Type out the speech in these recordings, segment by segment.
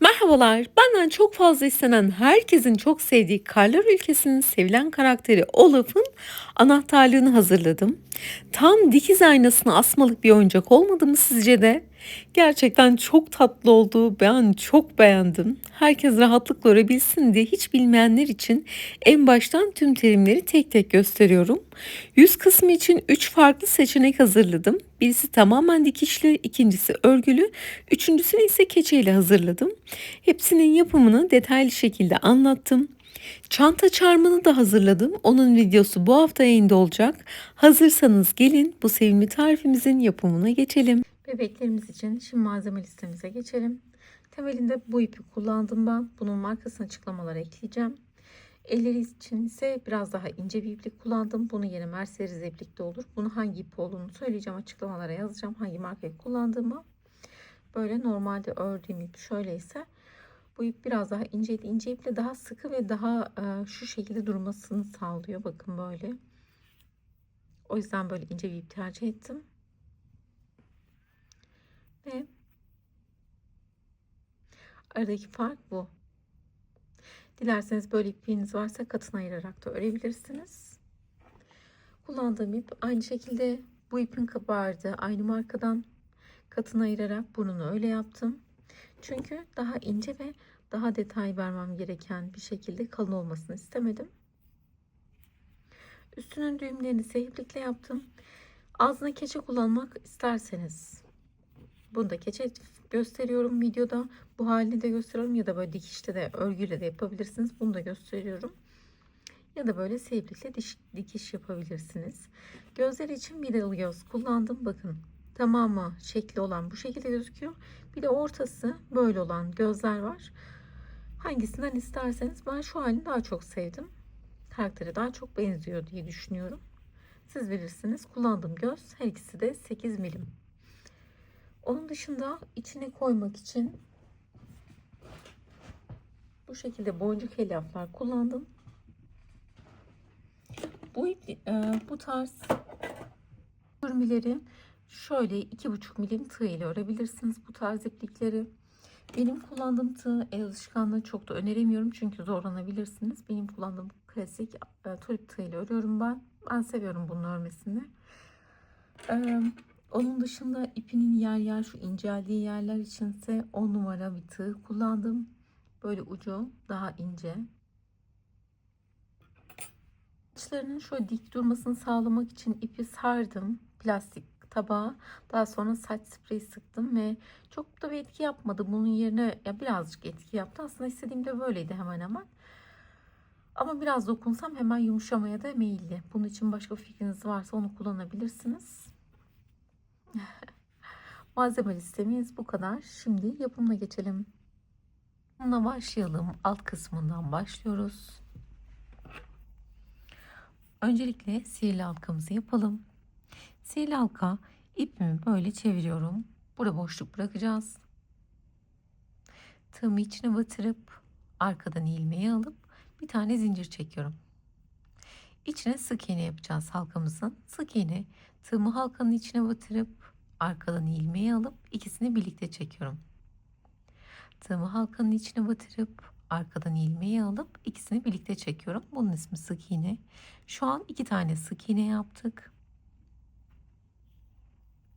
Merhabalar, benden çok fazla istenen, herkesin çok sevdiği Karlar Ülkesi'nin sevilen karakteri Olaf'ın anahtarlığını hazırladım. Tam dikiz aynasına asmalık bir oyuncak olmadı mı sizce de? Gerçekten çok tatlı oldu. Ben çok beğendim. Herkes rahatlıkla örebilsin diye hiç bilmeyenler için en baştan tüm terimleri tek tek gösteriyorum. Yüz kısmı için 3 farklı seçenek hazırladım. Birisi tamamen dikişli, ikincisi örgülü, üçüncüsünü ise keçeyle hazırladım. Hepsinin yapımını detaylı şekilde anlattım. Çanta çarmını da hazırladım. Onun videosu bu hafta yayında olacak. Hazırsanız gelin bu sevimli tarifimizin yapımına geçelim. Bebeklerimiz için şimdi malzeme listemize geçelim. Temelinde bu ipi kullandım ben. Bunun markasını açıklamalara ekleyeceğim. Elleri için ise biraz daha ince bir iplik kullandım. Bunun yerine Mercedes iplik de olur. Bunu hangi ip olduğunu söyleyeceğim. Açıklamalara yazacağım. Hangi markayı kullandığımı. Böyle normalde ördüğüm ip şöyleyse bu ip biraz daha inceydi. İnce iple daha sıkı ve daha şu şekilde durmasını sağlıyor. Bakın böyle. O yüzden böyle ince bir ip tercih ettim. Ve aradaki fark bu. Dilerseniz böyle ipiniz varsa katına ayırarak da örebilirsiniz. Kullandığım ip aynı şekilde bu ipin kabardı. Aynı markadan katına ayırarak burnunu öyle yaptım. Çünkü daha ince ve daha detay vermem gereken bir şekilde kalın olmasını istemedim. Üstünün düğümlerini iplikle yaptım. Ağzına keçe kullanmak isterseniz bunu da keçe gösteriyorum videoda. Bu halini de gösteriyorum ya da böyle dikişte de örgüyle de yapabilirsiniz. Bunu da gösteriyorum. Ya da böyle iplikle dikiş yapabilirsiniz. Gözler için middle göz kullandım. Bakın tamamı şekli olan bu şekilde gözüküyor. Bir de ortası böyle olan gözler var. Hangisinden isterseniz ben şu halini daha çok sevdim. Karaktere daha çok benziyor diye düşünüyorum. Siz bilirsiniz. Kullandığım göz her ikisi de 8 milim. Onun dışında içine koymak için bu şekilde boncuk elyaflar kullandım. Bu tarz örmeleri şöyle 2,5 milim tığ ile örebilirsiniz bu tarz iplikleri. Benim kullandığım tığ el alışkanlığı çok da öneremiyorum çünkü zorlanabilirsiniz. Benim kullandığım klasik tulip tığ ile örüyorum ben. Ben seviyorum bunun örmesini. Onun dışında ipinin yer yer şu inceldiği yerler içinse 10 numara bir tığ kullandım. Böyle ucu daha ince. Saçlarının şöyle dik durmasını sağlamak için ipi sardım plastik tabağa. Daha sonra saç spreyi sıktım ve çok da bir etki yapmadı. Bunun yerine ya birazcık etki yaptı. Aslında istediğim de böyleydi hemen hemen. Ama biraz dokunsam hemen yumuşamaya da meyilli. Bunun için başka fikriniz varsa onu kullanabilirsiniz. Malzeme listemiz bu kadar. Şimdi yapımına geçelim. Bununla başlayalım. Alt kısmından başlıyoruz. Öncelikle sihirli halkamızı yapalım. Sihirli halka ipimi böyle çeviriyorum. Burada boşluk bırakacağız. Tığımı içine batırıp arkadan ilmeği alıp bir tane zincir çekiyorum. İçine sık iğne yapacağız halkamızın. Sık iğne tığımı halkanın içine batırıp arkadan ilmeği alıp ikisini birlikte çekiyorum. Tığımı halkanın içine batırıp arkadan ilmeği alıp ikisini birlikte çekiyorum. Bunun ismi sık iğne. Şu an 2 tane sık iğne yaptık.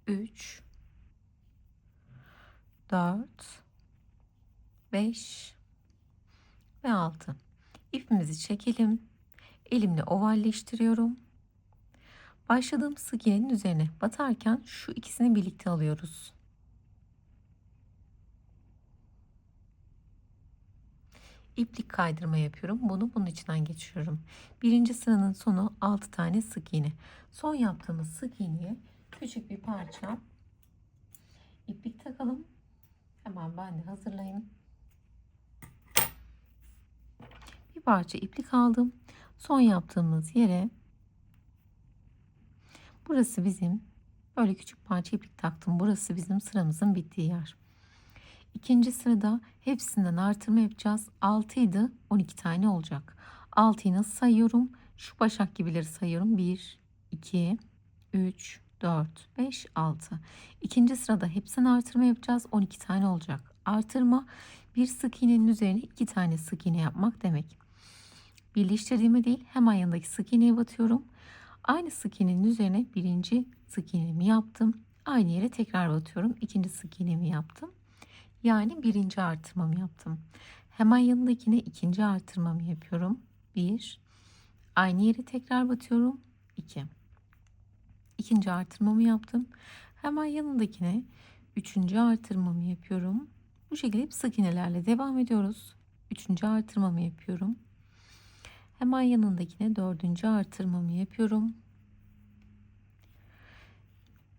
3 4 5 ve 6. İpimizi çekelim. Elimle ovalleştiriyorum. Başladığım sık iğnenin üzerine batarken şu ikisini birlikte alıyoruz. İplik kaydırma yapıyorum. Bunu bunun içinden geçiriyorum. Birinci sıranın sonu 6 tane sık iğne. Son yaptığımız sık iğneye küçük bir parça iplik takalım. Hemen ben de hazırlayayım. Bir parça iplik aldım. Son yaptığımız yere burası bizim böyle küçük parça iplik taktım. Burası bizim sıramızın bittiği yer. İkinci sırada hepsinden artırma yapacağız. 6 idi, 12 tane olacak. 6'yı nasıl sayıyorum? Şu başak gibileri sayıyorum. 1, 2, 3, 4, 5, 6. İkinci sırada hepsinden artırma yapacağız. 12 tane olacak. Artırma Bir sık iğnenin üzerine 2 tane sık iğne yapmak demek. Birleştirdiğime değil, hemen yanındaki sık iğneye batıyorum. Aynı sık iğnenin üzerine birinci sık iğnemi yaptım. Aynı yere tekrar batıyorum. İkinci sık iğnemi yaptım. Yani birinci artırmamı yaptım. Hemen yanındakine ikinci artırmamı yapıyorum. Bir. Aynı yere tekrar batıyorum. 2. İkinci artırmamı yaptım. Hemen yanındakine üçüncü artırmamı yapıyorum. Bu şekilde hep sık iğnelerle devam ediyoruz. Üçüncü artırmamı yapıyorum. Hemen yanındakine dördüncü artırmamı yapıyorum.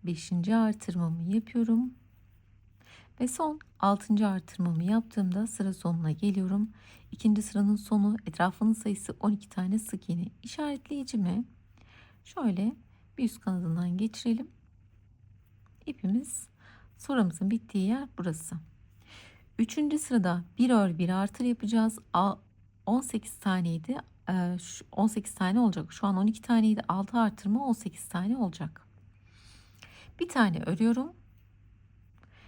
Beşinci artırmamı yapıyorum. Ve son altıncı artırmamı yaptığımda sıra sonuna geliyorum. İkinci sıranın sonu, etrafının sayısı 12 tane sık iğne. İşaretleyicimi şöyle bir üst kanadından geçirelim. İpimiz, sıramızın bittiği yer burası. Üçüncü sırada bir ör bir artır yapacağız. 18 taneydi. 18 tane olacak. Şu an 12 taneydi. 6 artırma 18 tane olacak. Bir tane örüyorum.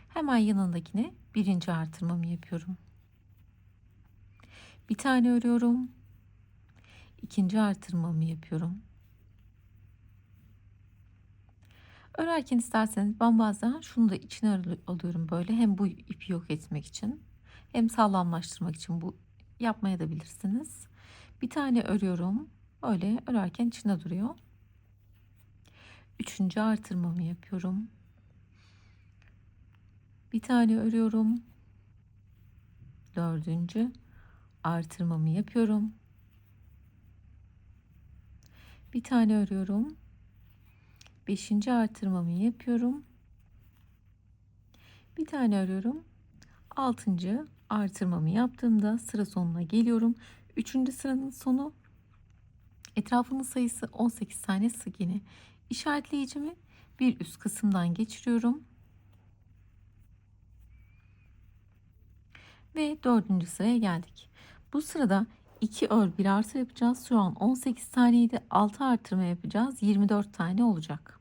Hemen yanındakine birinci artırmamı yapıyorum. Bir tane örüyorum. İkinci artırmamı yapıyorum. Örerken isterseniz ben bazen şunu da içine alıyorum böyle. Hem bu ipi yok etmek için hem sağlamlaştırmak için bu yapmaya da bilirsiniz. Bir tane örüyorum. Böyle örerken içine duruyor. Üçüncü artırmamı yapıyorum. Bir tane örüyorum. Dördüncü artırmamı yapıyorum. Bir tane örüyorum. Beşinci artırmamı yapıyorum. Bir tane örüyorum. Altıncı artırmamı yaptığımda sıra sonuna geliyorum. Üçüncü sıranın sonu, etrafının sayısı 18 tane sık iğne. İşaretleyicimi bir üst kısımdan geçiriyorum. Ve dördüncü sıraya geldik. Bu sırada 2 ör bir artır yapacağız. Şu an 18 taneydi. 6 artırma yapacağız. 24 tane olacak.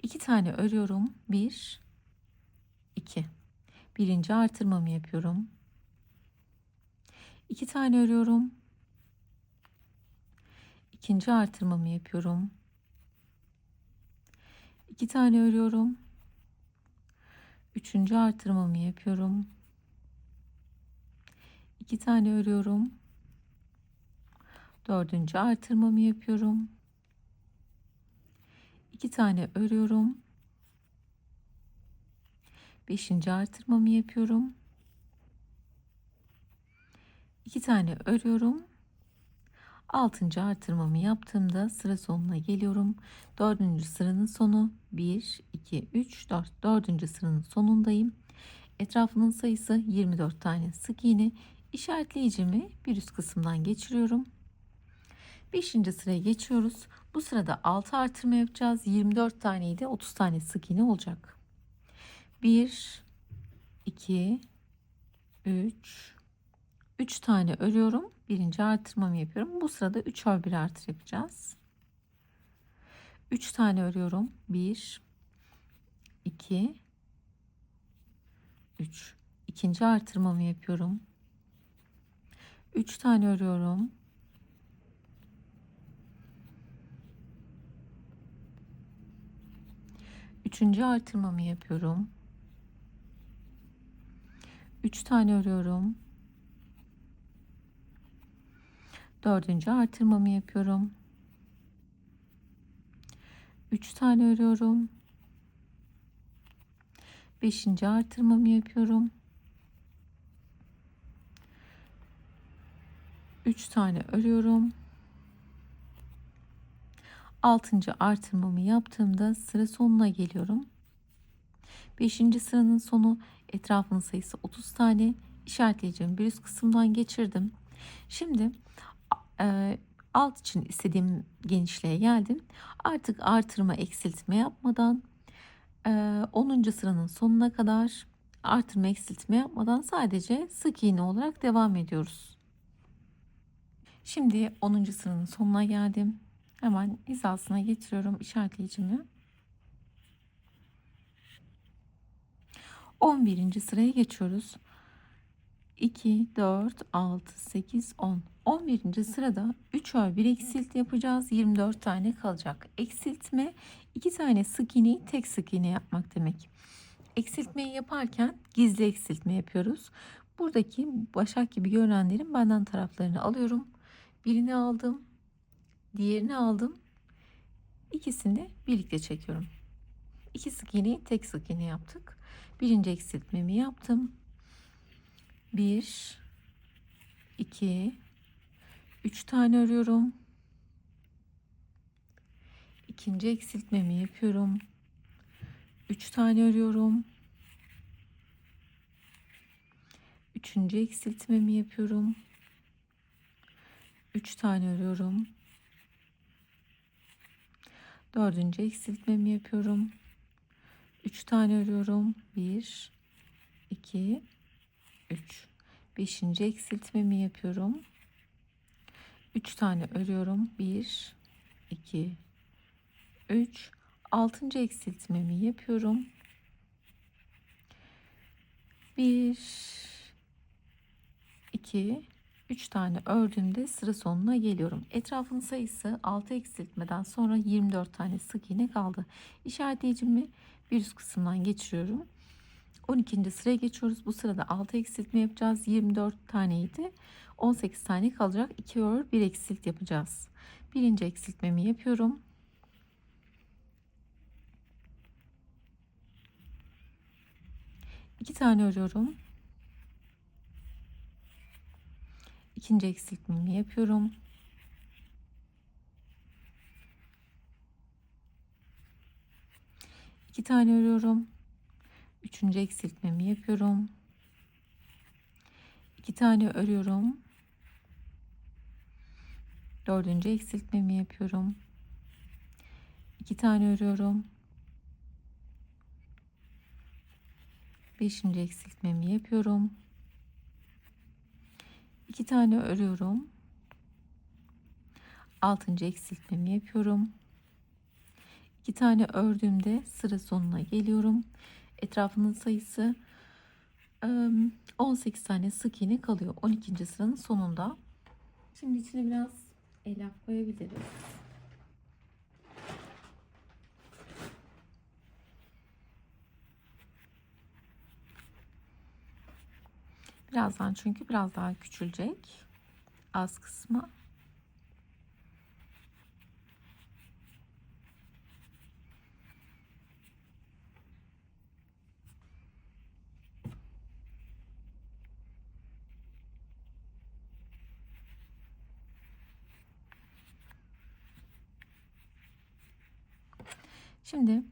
2 tane örüyorum. 1, 2. Birinci artırmamı yapıyorum. 2 tane örüyorum. İkinci artırmamı yapıyorum. 2 tane örüyorum. Üçüncü artırmamı yapıyorum. 2 tane örüyorum. Dördüncü artırmamı yapıyorum. 2 tane örüyorum. Beşinci artırmamı yapıyorum. 2 tane örüyorum. Altıncı artırmamı yaptığımda sıra sonuna geliyorum. Dördüncü sıranın sonu 1, 2, 3, 4. Dördüncü sıranın sonundayım. Etrafının sayısı 24 tane sık iğne. İşaretleyicimi bir üst kısımdan geçiriyorum. Beşinci sıraya geçiyoruz. Bu sırada 6 artırma yapacağız. 24 taneydi. 30 tane sık iğne olacak. 1, 2, 3, 3 tane örüyorum. Birinci artırmamı yapıyorum. Bu sırada 3 ör bir artır yapacağız. 3 tane örüyorum. 1, 2, 3. İkinci artırmamı yapıyorum. 3 tane örüyorum. 3. artırmamı yapıyorum. 3 tane örüyorum. 4. artırmamı yapıyorum. 3 tane örüyorum. 5. artırmamı yapıyorum. 3 tane örüyorum. 6. artırmamı yaptığımda sıra sonuna geliyorum. 5. sıranın sonu, etrafının sayısı 30 tane. İşaretleyeceğim bir üst kısımdan geçirdim. Şimdi alt için istediğim genişliğe geldim. Artık artırma eksiltme yapmadan 10. sıranın sonuna kadar artırma eksiltme yapmadan sadece sık iğne olarak devam ediyoruz. Şimdi 10. sıranın sonuna geldim. Hemen hizasına getiriyorum işaretleyicimi. 11. sıraya geçiyoruz. 2, 4, 6, 8, 10. 11. sırada 3 ör 1 eksilt yapacağız. 24 tane kalacak. Eksiltme 2 tane sık iğneyi tek sık iğne yapmak demek. Eksiltmeyi yaparken gizli eksiltme yapıyoruz. Buradaki başak gibi görünenlerin benden taraflarını alıyorum. Birini aldım, diğerini aldım. İkisini birlikte çekiyorum. 2 sık iğneyi tek sık iğne yaptık. Birinci eksiltmemi yaptım. 1, 2, 3 tane örüyorum. İkinci eksiltmemi yapıyorum. 3 tane örüyorum. Üçüncü eksiltmemi yapıyorum. 3 tane örüyorum. Dördüncü eksiltmemi yapıyorum. 3 tane örüyorum. 1, 2, 3. Beşinci eksiltmemi yapıyorum. 3 tane örüyorum. 1, 2, 3. Altıncı eksiltmemi yapıyorum. 1, 2, 3 tane ördüğümde sıra sonuna geliyorum. Etrafın sayısı 6 eksiltmeden sonra 24 tane sık iğne kaldı. İşaretleyicimi bir üst kısımdan geçiriyorum. 12. sıraya geçiyoruz. Bu sırada 6 eksiltme yapacağız. 24 taneydi. 18 tane kalacak. 2 ör 1 eksilt yapacağız. Birinci eksiltmemi yapıyorum. İki tane örüyorum. İkinci eksiltmemi yapıyorum. İki tane örüyorum. Üçüncü eksiltmemi yapıyorum. İki tane örüyorum. Dördüncü eksiltmemi yapıyorum. İki tane örüyorum. Beşinci eksiltmemi yapıyorum. İki tane örüyorum. Altıncı eksiltmemi yapıyorum. 2 tane ördüğümde sıra sonuna geliyorum. Etrafının sayısı 18 tane sık iğne kalıyor. 12. sıranın sonunda. Şimdi içine biraz elyaf koyabiliriz. Birazdan çünkü biraz daha küçülecek. Az kısmı. Şimdi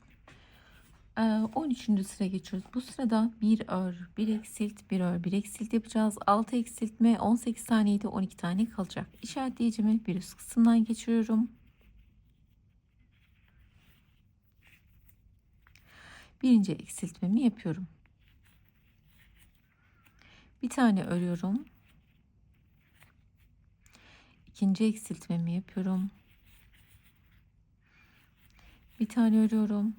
13. sıraya geçiyoruz. Bu sırada bir ör, bir eksilt, bir ör, bir eksilt yapacağız. 6 eksiltme, 18 taneydi, 12 tane kalacak. İşaretleyicimi bir üst kısımdan geçiriyorum. Birinci eksiltmemi yapıyorum. Bir tane örüyorum. İkinci eksiltmemi yapıyorum. Bir tane örüyorum.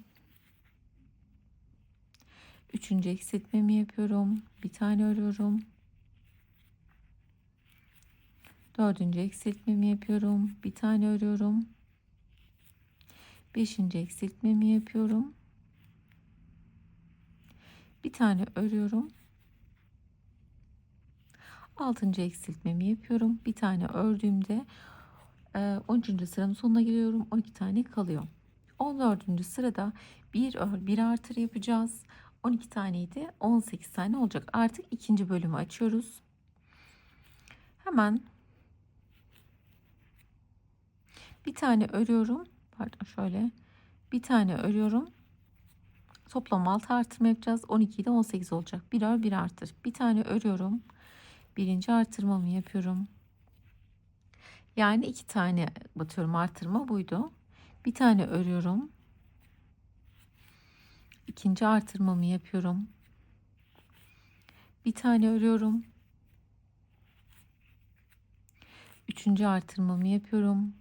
Üçüncü eksiltmemi yapıyorum. Bir tane örüyorum. Dördüncü eksiltmemi yapıyorum. Bir tane örüyorum. Beşinci eksiltmemi yapıyorum. Bir tane örüyorum. Altıncı eksiltmemi yapıyorum. Bir tane ördüğümde 13. sıranın sonuna geliyorum. 12 tane kalıyor. 14. sırada bir ör bir artır yapacağız. 12 taneydi. 18 tane olacak. Artık ikinci bölümü açıyoruz. Hemen bir tane örüyorum. Pardon şöyle. Bir tane örüyorum. Toplam 6 artırma yapacağız. 12 ile 18 olacak. Bir ör bir artır. Bir tane örüyorum. Birinci artırmamı yapıyorum. Yani 2 tane batıyorum, artırma buydu. Bir tane örüyorum. İkinci artırmamı yapıyorum. Bir tane örüyorum. Üçüncü artırmamı yapıyorum.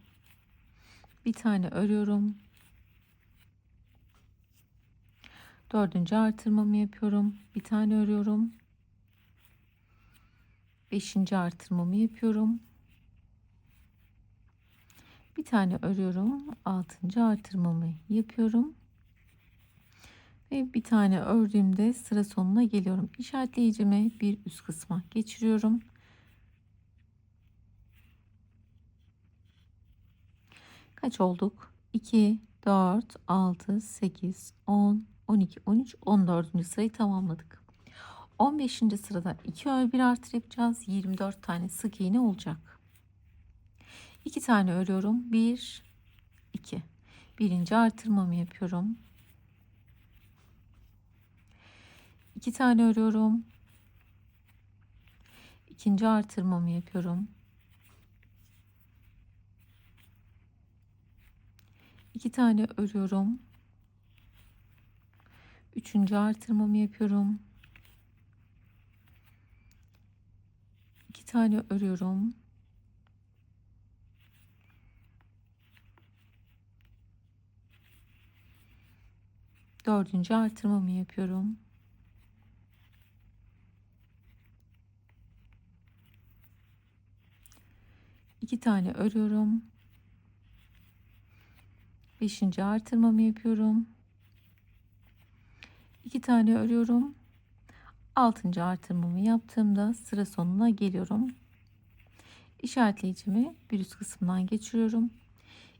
Bir tane örüyorum. Dördüncü artırmamı yapıyorum. Bir tane örüyorum. Beşinci artırmamı yapıyorum. Bir tane örüyorum. Altıncı artırmamı yapıyorum. Ve bir tane ördüğümde sıra sonuna geliyorum. İşaretleyicimi bir üst kısma geçiriyorum. Kaç olduk? 2, 4, 6, 8, 10, 12, 13, 14. sırayı tamamladık. 15. sırada 2 ör 1 artır yapacağız. 24 tane sık iğne olacak. 2 tane örüyorum. 1, 2. Birinci artırmamı yapıyorum. 2 tane örüyorum. İkinci artırmamı yapıyorum. 2 tane örüyorum. Üçüncü artırmamı yapıyorum. 2 tane örüyorum. Dördüncü artırmamı yapıyorum. 2 tane örüyorum. Beşinci artırmamı yapıyorum. 2 tane örüyorum. Altıncı artırmamı yaptığımda sıra sonuna geliyorum. İşaretleyicimi bir üst kısmından geçiriyorum.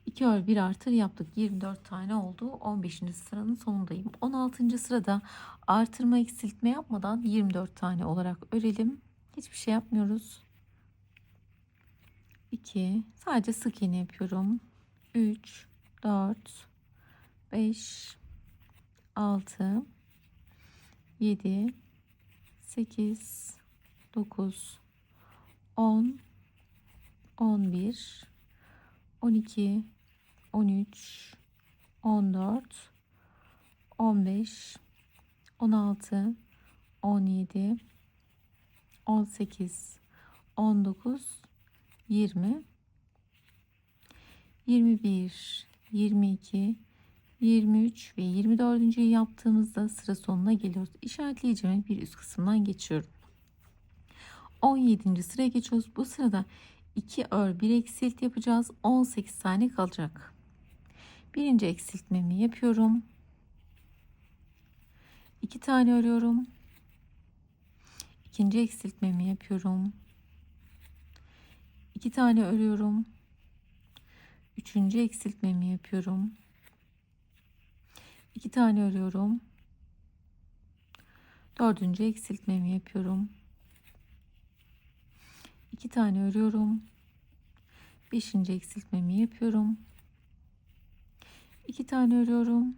2 ör 1 artır yaptık. 24 tane oldu. 15. sıranın sonundayım. 16. sırada artırma eksiltme yapmadan 24 tane olarak örelim. Hiçbir şey yapmıyoruz. 2, sadece sık iğne yapıyorum. 3, 4, 5, 6, 7, 8, 9, 10, 11, 12, 13, 14, 15, 16, 17, 18, 19, 20, 21, 22, 23 ve 24.'yü yaptığımızda sıra sonuna geliyoruz. İşaretleyicimi bir üst kısımdan geçiyorum. 17. sıraya geçiyoruz. Bu sırada 2 ör 1 eksilt yapacağız. 18 tane kalacak. Birinci eksiltmemi yapıyorum. 2 tane örüyorum. İkinci eksiltmemi yapıyorum. 2 tane örüyorum. Üçüncü eksiltmemi yapıyorum. 2 tane örüyorum. Dördüncü eksiltmemi yapıyorum. 2 tane örüyorum. Beşinci eksiltmemi yapıyorum. 2 tane örüyorum.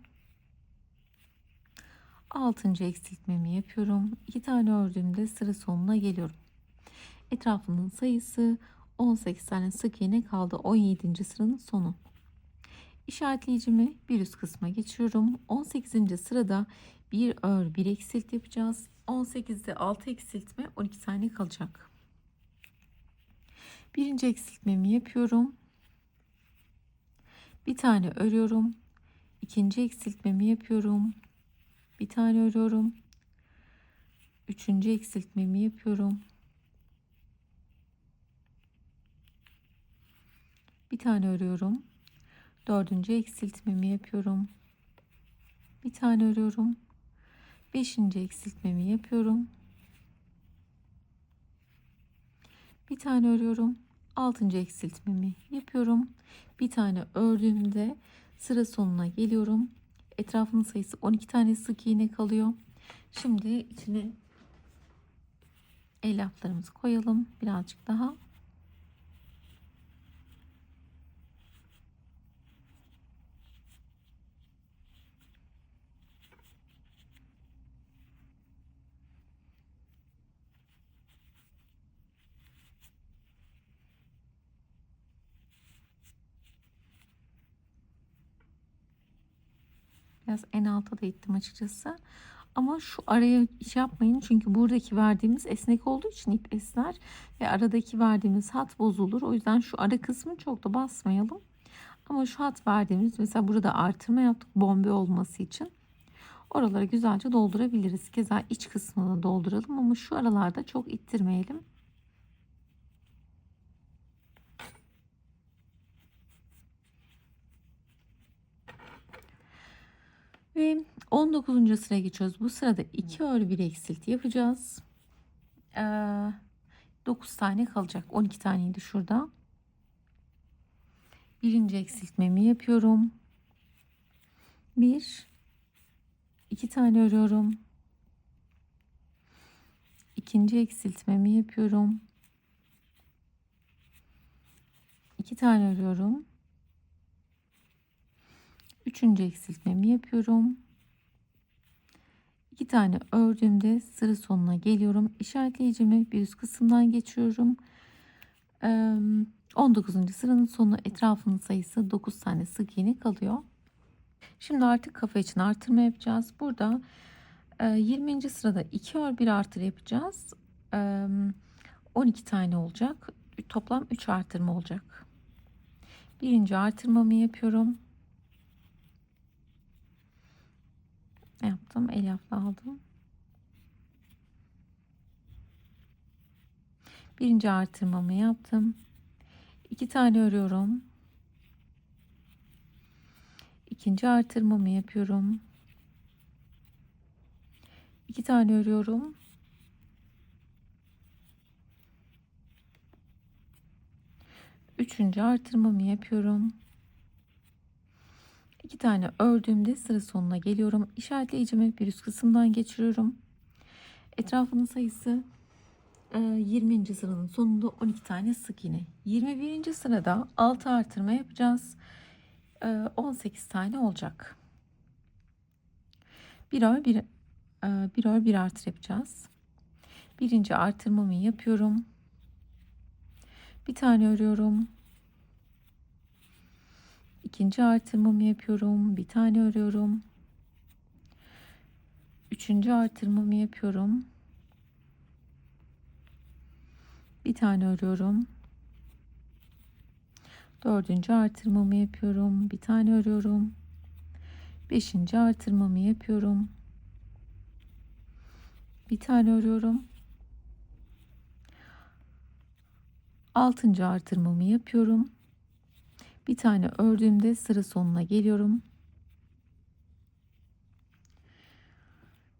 Altıncı eksiltmemi yapıyorum. 2 tane ördüğümde sıra sonuna geliyorum. Etrafının sayısı 18 tane sık iğne kaldı. 17. sıranın sonu. İşaretleyicimi bir üst kısma geçiyorum. 18. sırada bir ör 1 eksilt yapacağız. 18'de 6 eksiltme 12 tane kalacak. Birinci eksiltmemi yapıyorum. Bir tane örüyorum. İkinci eksiltmemi yapıyorum. Bir tane örüyorum. Üçüncü eksiltmemi yapıyorum. Bir tane örüyorum. Dördüncü eksiltmemi yapıyorum. Bir tane örüyorum. Beşinci eksiltmemi yapıyorum. Bir tane örüyorum. Altıncı eksiltmemi yapıyorum. Bir tane ördüğümde sıra sonuna geliyorum. Etrafının sayısı 12 tane sık iğne kalıyor. Şimdi içine elyaflarımızı koyalım. Birazcık daha. Biraz en alta da ittim açıkçası. Ama şu araya iş yapmayın. Çünkü buradaki verdiğimiz esnek olduğu için ip esner. Ve aradaki verdiğimiz hat bozulur. O yüzden şu ara kısmı çok da basmayalım. Ama şu hat verdiğimiz, mesela burada artırma yaptık bombe olması için. Oralara güzelce doldurabiliriz. Keza iç kısmını dolduralım ama şu aralarda çok ittirmeyelim. Ve 19. sıraya geçiyoruz. Bu sırada 2 ör 1 eksilti yapacağız. 9 tane kalacak. 12 taneydi şurada. Birinci eksiltmemi yapıyorum. 1 2 tane örüyorum. İkinci eksiltmemi yapıyorum. 2 tane örüyorum. Üçüncü eksiltmemi yapıyorum. 2 tane ördüğümde sıra sonuna geliyorum. İşaretleyicimi bir üst kısımdan geçiyorum. 19. sıranın sonu, etrafının sayısı 9 tane sık iğne kalıyor. Şimdi artık kafa için artırma yapacağız. Burada 20. sırada 2 ör 1 artır yapacağız. 12 tane olacak. Toplam 3 artırma olacak. Birinci artırmamı yapıyorum. Yaptım. Elyafla aldım. Birinci artırmamı yaptım. 2 tane örüyorum. İkinci artırmamı yapıyorum. 2 tane örüyorum. Üçüncü artırmamı yapıyorum. 2 tane ördüğümde sıra sonuna geliyorum. İşaretleyicimi bir üst kısımdan geçiriyorum. Etrafının sayısı 20. sıranın sonunda 12 tane sık iğne. 21. sırada 6 artırma yapacağız. 18 tane olacak. Bir ör bir artır yapacağız. Birinci artırmamı yapıyorum. Bir tane örüyorum. İkinci artırmamı yapıyorum. Bir tane örüyorum. Üçüncü artırmamı yapıyorum. Bir tane örüyorum. Dördüncü artırmamı yapıyorum. Bir tane örüyorum. Beşinci artırmamı yapıyorum. Bir tane örüyorum. Altıncı artırmamı yapıyorum. Bir tane ördüğümde sıra sonuna geliyorum.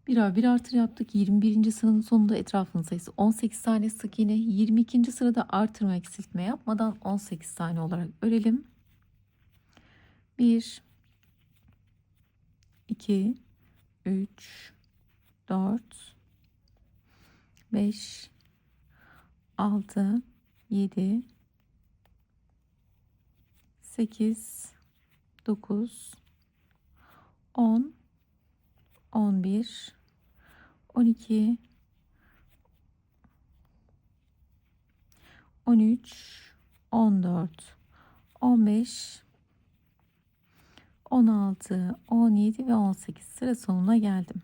Bir ör bir artır yaptık. 21. sıranın sonunda etrafının sayısı 18 tane sık iğne. 22. sırada artırma eksiltme yapmadan 18 tane olarak örelim. 1 2 3 4 5 6 7 8 9 10 11 12 13 14 15 16 17 ve 18 sıra sonuna geldim.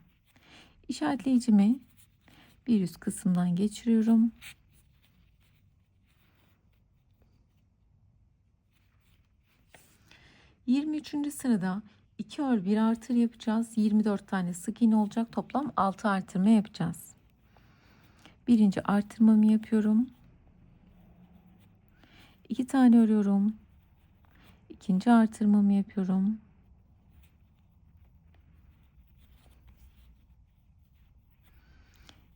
İşaretleyicimi bir üst kısımdan geçiriyorum. %23. sırada 2 ör 1 artır yapacağız. 24 tane sık iğne olacak. Toplam 6 artırma yapacağız. Birinci artırmamı yapıyorum. 2 tane örüyorum. İkinci artırmamı yapıyorum.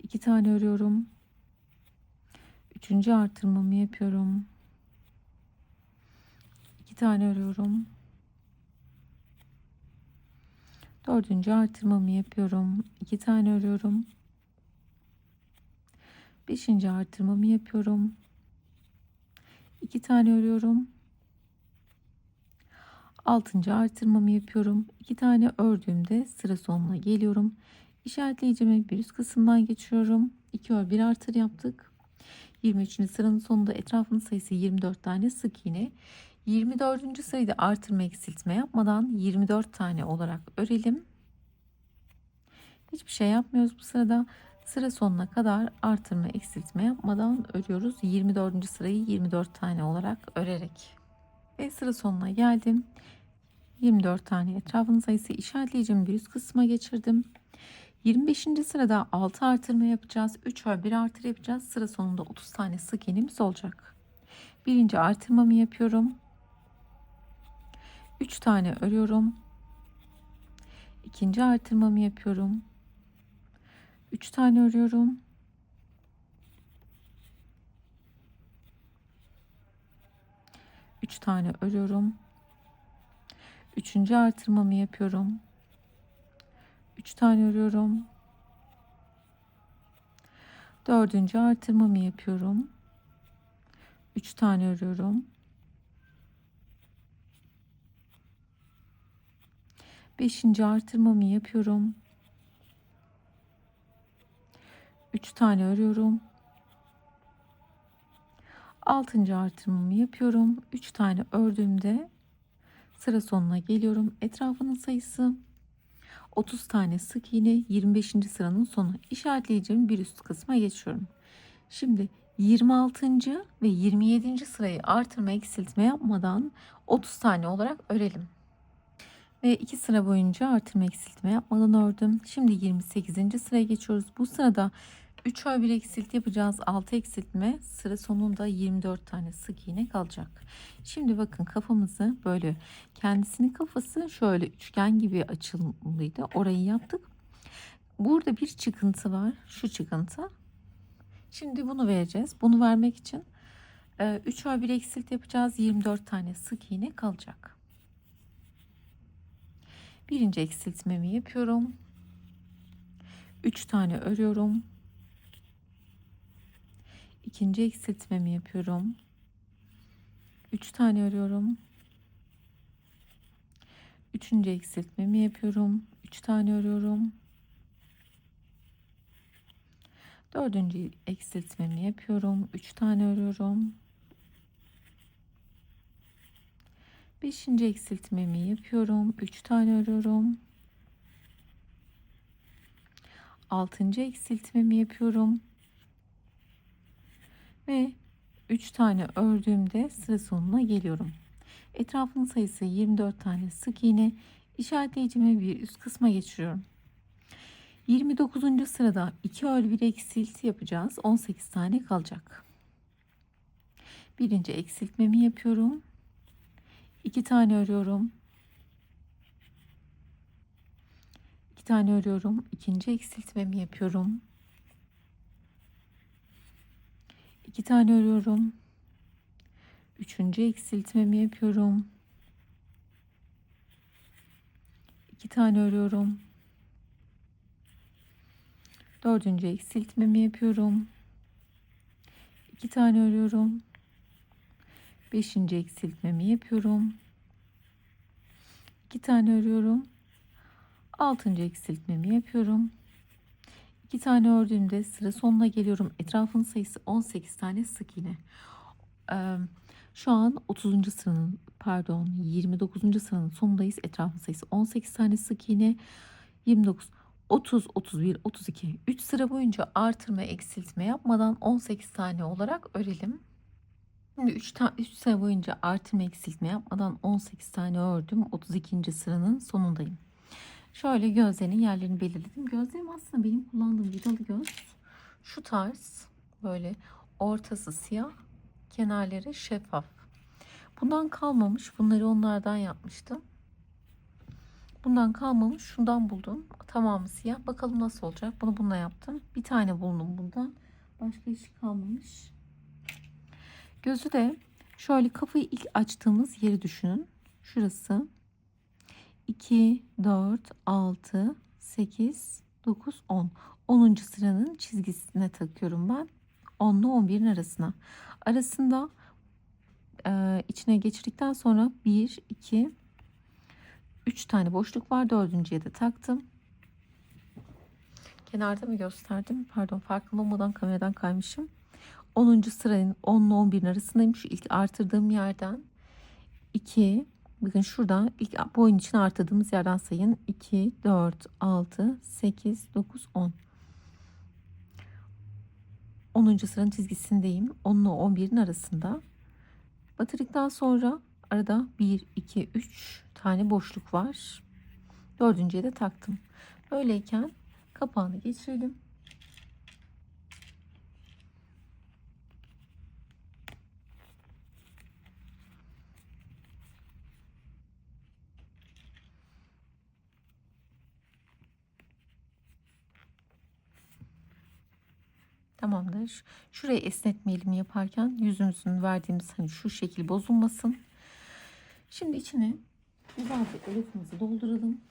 İki tane örüyorum. Üçüncü artırmamı yapıyorum. 2 tane örüyorum. Dördüncü artırmamı yapıyorum. 2 tane örüyorum. Beşinci artırmamı yapıyorum. 2 tane örüyorum. Altıncı artırmamı yapıyorum. 2 tane ördüğümde sıra sonuna geliyorum. İşaretleyicimi bir üst kısımdan geçiyorum. 2 ör 1 artır yaptık. 23. sıranın sonunda etrafının sayısı 24 tane sık iğne. 24. sırada artırma eksiltme yapmadan 24 tane olarak örelim. Hiçbir şey yapmıyoruz bu sırada. Sıra sonuna kadar artırma eksiltme yapmadan örüyoruz. 24. sırayı 24 tane olarak örerek. Ve sıra sonuna geldim. 24 tane etrafının sayısı, işaretleyicimi bir üst kısma geçirdim. 25. sırada 6 artırma yapacağız. 3 ör 1 artır yapacağız. Sıra sonunda 30 tane sık iğnemiz olacak. Birinci artırmamı yapıyorum. 3 tane örüyorum. İkinci artırmamı yapıyorum. 3 tane örüyorum. Üç tane örüyorum. Üçüncü artırmamı yapıyorum. 3 tane örüyorum. Dördüncü artırmamı yapıyorum. 3 tane örüyorum. Beşinci artırmamı yapıyorum. 3 tane örüyorum. Altıncı artırmamı yapıyorum. 3 tane ördüğümde sıra sonuna geliyorum. Etrafının sayısı 30 tane sık iğne, 25. sıranın sonu. İşaretleyeceğim bir üst kısma geçiyorum. Şimdi 26. ve 27. sırayı artırma eksiltme yapmadan 30 tane olarak örelim. Ve 2 sıra boyunca artırma eksiltme yapmadan ördüm. Şimdi 28. sıraya geçiyoruz. Bu sırada 3 ör 1 eksilti yapacağız. 6 eksiltme, sıra sonunda 24 tane sık iğne kalacak. Şimdi bakın, kafamızı böyle, kendisinin kafası şöyle üçgen gibi açılıydı. Orayı yaptık. Burada bir çıkıntı var. Şu çıkıntı. Şimdi bunu vereceğiz. Bunu vermek için 3 ör 1 eksilti yapacağız. 24 tane sık iğne kalacak. Birinci eksiltmemi yapıyorum. 3 tane örüyorum. İkinci eksiltmemi yapıyorum. 3 tane örüyorum. Üçüncü eksiltmemi yapıyorum. 3 tane örüyorum. Dördüncü eksiltmemi yapıyorum. 3 tane örüyorum. Beşinci eksiltmemi yapıyorum. 3 tane örüyorum. Altıncı eksiltmemi yapıyorum. Ve 3 tane ördüğümde sıra sonuna geliyorum. Etrafının sayısı 24 tane sık iğne. İşaretleyicimi bir üst kısma geçiriyorum. 29. sırada 2 ör 1 eksilti yapacağız. 18 tane kalacak. Birinci eksiltmemi yapıyorum. 2 tane örüyorum. 2 tane örüyorum. İkinci eksiltmemi yapıyorum. 2 tane örüyorum. Üçüncü eksiltmemi yapıyorum. 2 tane örüyorum. Dördüncü eksiltmemi yapıyorum. 2 tane örüyorum. Beşinci eksiltmemi yapıyorum. 2 tane örüyorum. Altıncı eksiltmemi yapıyorum. 2 tane ördüğümde sıra sonuna geliyorum. Etrafın sayısı 18 tane sık iğne. Şu an 29. sıranın sonundayız. Etrafın sayısı 18 tane sık iğne. 29, 30, 31, 32. 3 sıra boyunca artırma eksiltme yapmadan 18 tane olarak örelim. Şimdi 3 sıra boyunca artırma eksiltme yapmadan 18 tane ördüm. 32. sıranın sonundayım. Şöyle gözlerinin yerlerini belirledim. Gözlerim aslında benim kullandığım vidalı göz şu tarz, böyle ortası siyah, kenarları şeffaf. Bundan kalmamış. Bunları onlardan yapmıştım. Bundan kalmamış. Şundan buldum. Tamamı siyah. Bakalım nasıl olacak. Bunu bununla yaptım. Bir tane buldum bundan. Başka hiç kalmamış. Gözü de şöyle, kafayı ilk açtığımız yeri düşünün. Şurası. 2, 4, 6, 8, 9, 10. 10. sıranın çizgisine takıyorum ben. 10 ile 11'in arasına. Arasında içine geçirdikten sonra 1, 2, 3 tane boşluk var. Dördüncüye de taktım. Kenarda mı gösterdim? Pardon, farkında olmadan kameradan kaymışım. 10. sıranın 10 ile 11'in arasındayım. Şu ilk artırdığım yerden 2, bakın şuradan ilk boyun için artırdığımız yerden sayın. 2, 4, 6, 8, 9, 10. 10. sıranın çizgisindeyim. 10 ile 11'in arasında. Batırdıktan sonra arada 1, 2, 3 tane boşluk var. Dördüncüye de taktım. Böyleyken kapağını geçirelim. Tamamdır. Şurayı esnetmeyelim yaparken, yüzümüzün verdiğimiz hani şu şekil bozulmasın. Şimdi içine güzelce elifimizi dolduralım.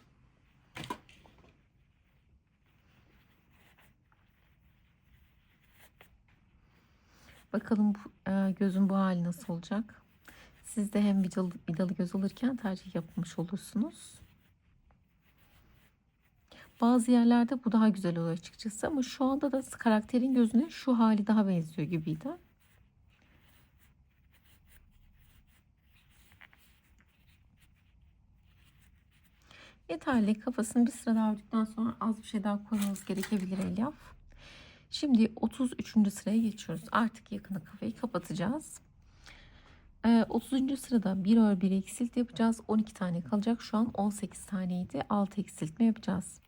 Bakalım gözün bu hali nasıl olacak? Siz de hem vidalı göz alırken tercih yapmış olursunuz. Bazı yerlerde bu daha güzel oluyor açıkçası, ama şu anda da karakterin gözüne şu hali daha benziyor gibiydi. Yeterli. Kafasını bir sıra daha ördükten sonra az bir şey daha koymamız gerekebilir Elyaf. Şimdi 33. sıraya geçiyoruz. Artık yakını kafayı kapatacağız. 30. sırada bir ör bir eksilt yapacağız. 12 tane kalacak. Şu an 18 taneydi. 6 eksiltme yapacağız.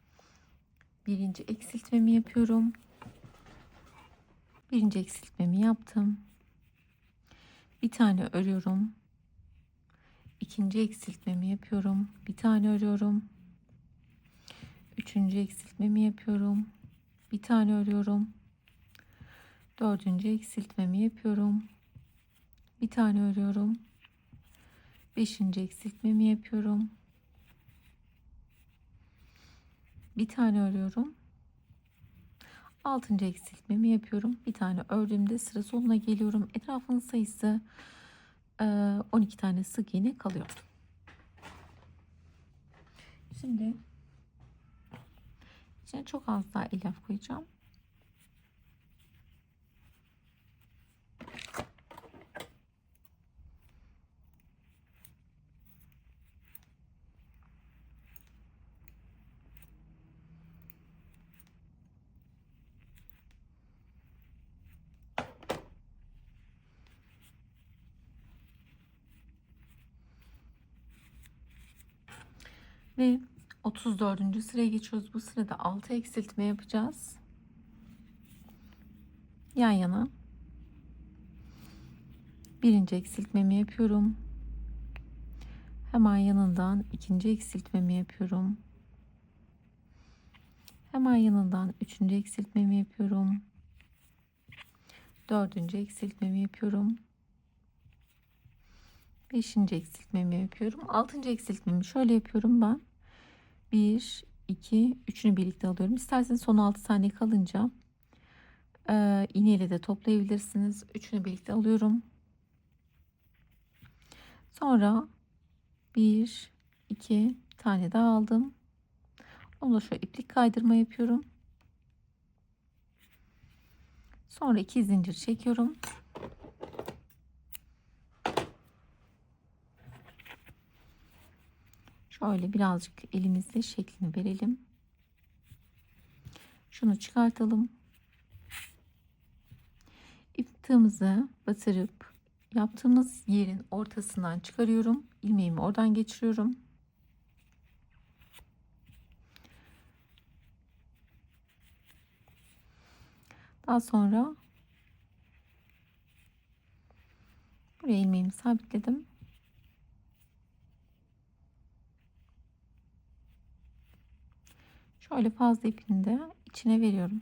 Birinci eksiltmemi yapıyorum. Birinci eksiltmemi yaptım. Bir tane örüyorum. İkinci eksiltmemi yapıyorum. Bir tane örüyorum. Üçüncü eksiltmemi yapıyorum. Bir tane örüyorum. Dördüncü eksiltmemi yapıyorum. Bir tane örüyorum. Beşinci eksiltmemi yapıyorum. Bir tane örüyorum. Altıncı eksiltmemi yapıyorum. Bir tane ördüğümde sıra sonuna geliyorum. Etrafının sayısı 12 tane sık iğne kalıyor. Şimdi içine çok az daha elyaf koyacağım. Ve 34. sıraya geçiyoruz. Bu sırada 6 eksiltme yapacağız. Yan yana. Birinci eksiltmemi yapıyorum. Hemen yanından ikinci eksiltmemi yapıyorum. Hemen yanından üçüncü eksiltmemi yapıyorum. Dördüncü eksiltmemi yapıyorum. Beşinci eksiltmemi yapıyorum. Altıncı eksiltmemi şöyle yapıyorum ben. 1, 2, üçünü birlikte alıyorum. İsterseniz son 6 tane kalınca iğneyle de toplayabilirsiniz. Üçünü birlikte alıyorum. Sonra 1, 2 tane daha aldım. Onu da şöyle iplik kaydırma yapıyorum. Sonra 2 zincir çekiyorum. Şöyle birazcık elimizle şeklini verelim. Şunu çıkartalım. İp tığımızı batırıp yaptığımız yerin ortasından çıkarıyorum. İlmeğimi oradan geçiriyorum. Daha sonra buraya ilmeğimi sabitledim. Şöyle fazla ipini de içine veriyorum.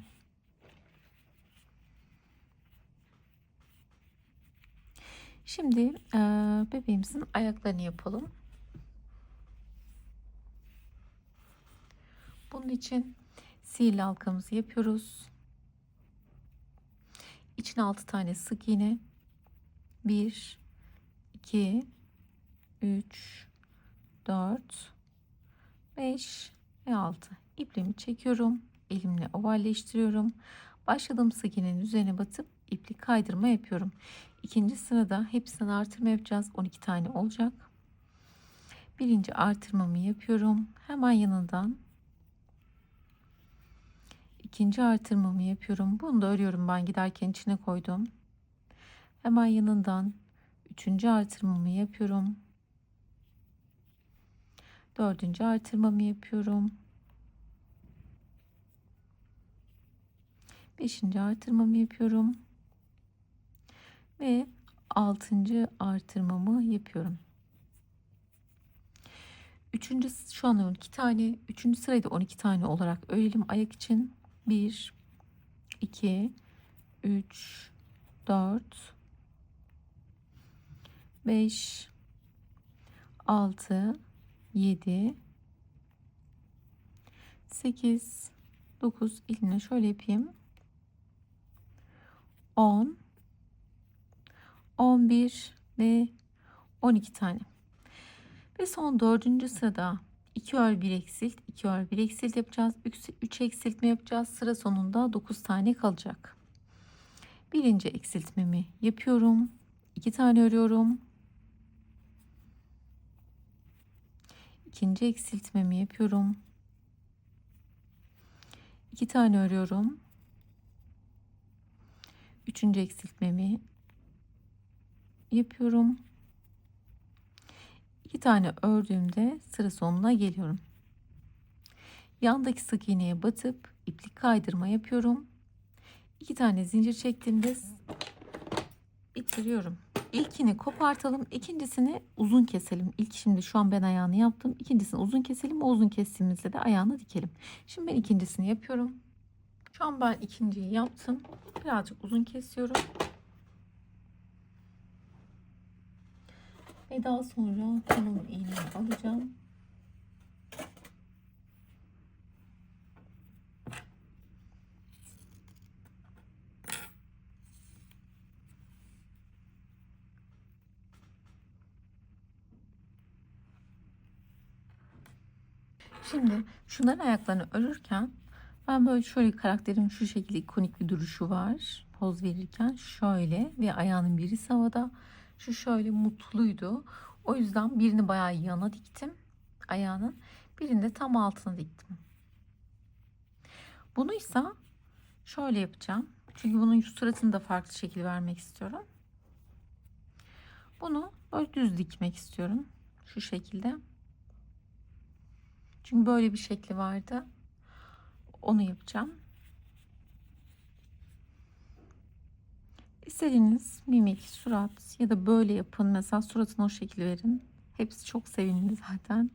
Şimdi bebeğimizin ayaklarını yapalım. Bunun için sihirli halkamızı yapıyoruz. İçine 6 tane sık iğne. 1, 2, 3, 4, 5 ve 6. İpliğimi çekiyorum. Elimle ovalleştiriyorum. Başladığım sık iğnenin üzerine batıp iplik kaydırma yapıyorum. İkinci sırada hepsinden artırma yapacağız. 12 tane olacak. Birinci artırmamı yapıyorum. Hemen yanından ikinci artırmamı yapıyorum. Bunu da örüyorum, ben giderken içine koydum. Hemen yanından üçüncü artırmamı yapıyorum. Dördüncü artırmamı yapıyorum. Beşinci artırmamı yapıyorum. Ve altıncı artırmamı yapıyorum. Üçüncü, şu an 12 tane. Üçüncü sırayı da 12 tane olarak örelim ayak için. 1, 2, 3, 4, 5, 6, 7, 8, 9, elimle şöyle yapayım. 10, 11 ve 12 tane. Ve son dördüncü sırada 2 ör 1 eksilt, 2 ör 1 eksilt yapacağız. 3 eksiltme yapacağız. Sıra sonunda 9 tane kalacak. Birinci eksiltmemi yapıyorum. 2 tane örüyorum. İkinci eksiltmemi yapıyorum. 2 tane örüyorum. Üçüncü eksiltmemi yapıyorum. 2 tane ördüğümde sıra sonuna geliyorum. Yandaki sık iğneye batıp iplik kaydırma yapıyorum. 2 tane zincir çektiğimde bitiriyorum. İlkini kopartalım, ikincisini uzun keselim. İlk şimdi şu an ben ayağını yaptım. İkincisini uzun keselim. O uzun kestiğimizde de ayağını dikelim. Şimdi ben ikincisini yapıyorum. Şu an ben ikinciyi yaptım. Birazcık uzun kesiyorum. Ve daha sonra kalın iğneyi alacağım. Şimdi şunların ayaklarını örürken ben böyle şöyle karakterimin şu şekilde ikonik bir duruşu var. Poz verirken şöyle ve ayağının birisi havada. Şu şöyle mutluydu. O yüzden birini bayağı yana diktim ayağının. Birini de tam altına diktim. Bunu ise şöyle yapacağım. Çünkü bunun suratını da farklı şekil vermek istiyorum. Bunu böyle düz dikmek istiyorum. Şu şekilde. Çünkü böyle bir şekli vardı. Onu yapacağım. İstediğiniz mimik, surat ya da böyle yapın. Mesela suratına o şekil verin. Hepsi çok sevimli zaten.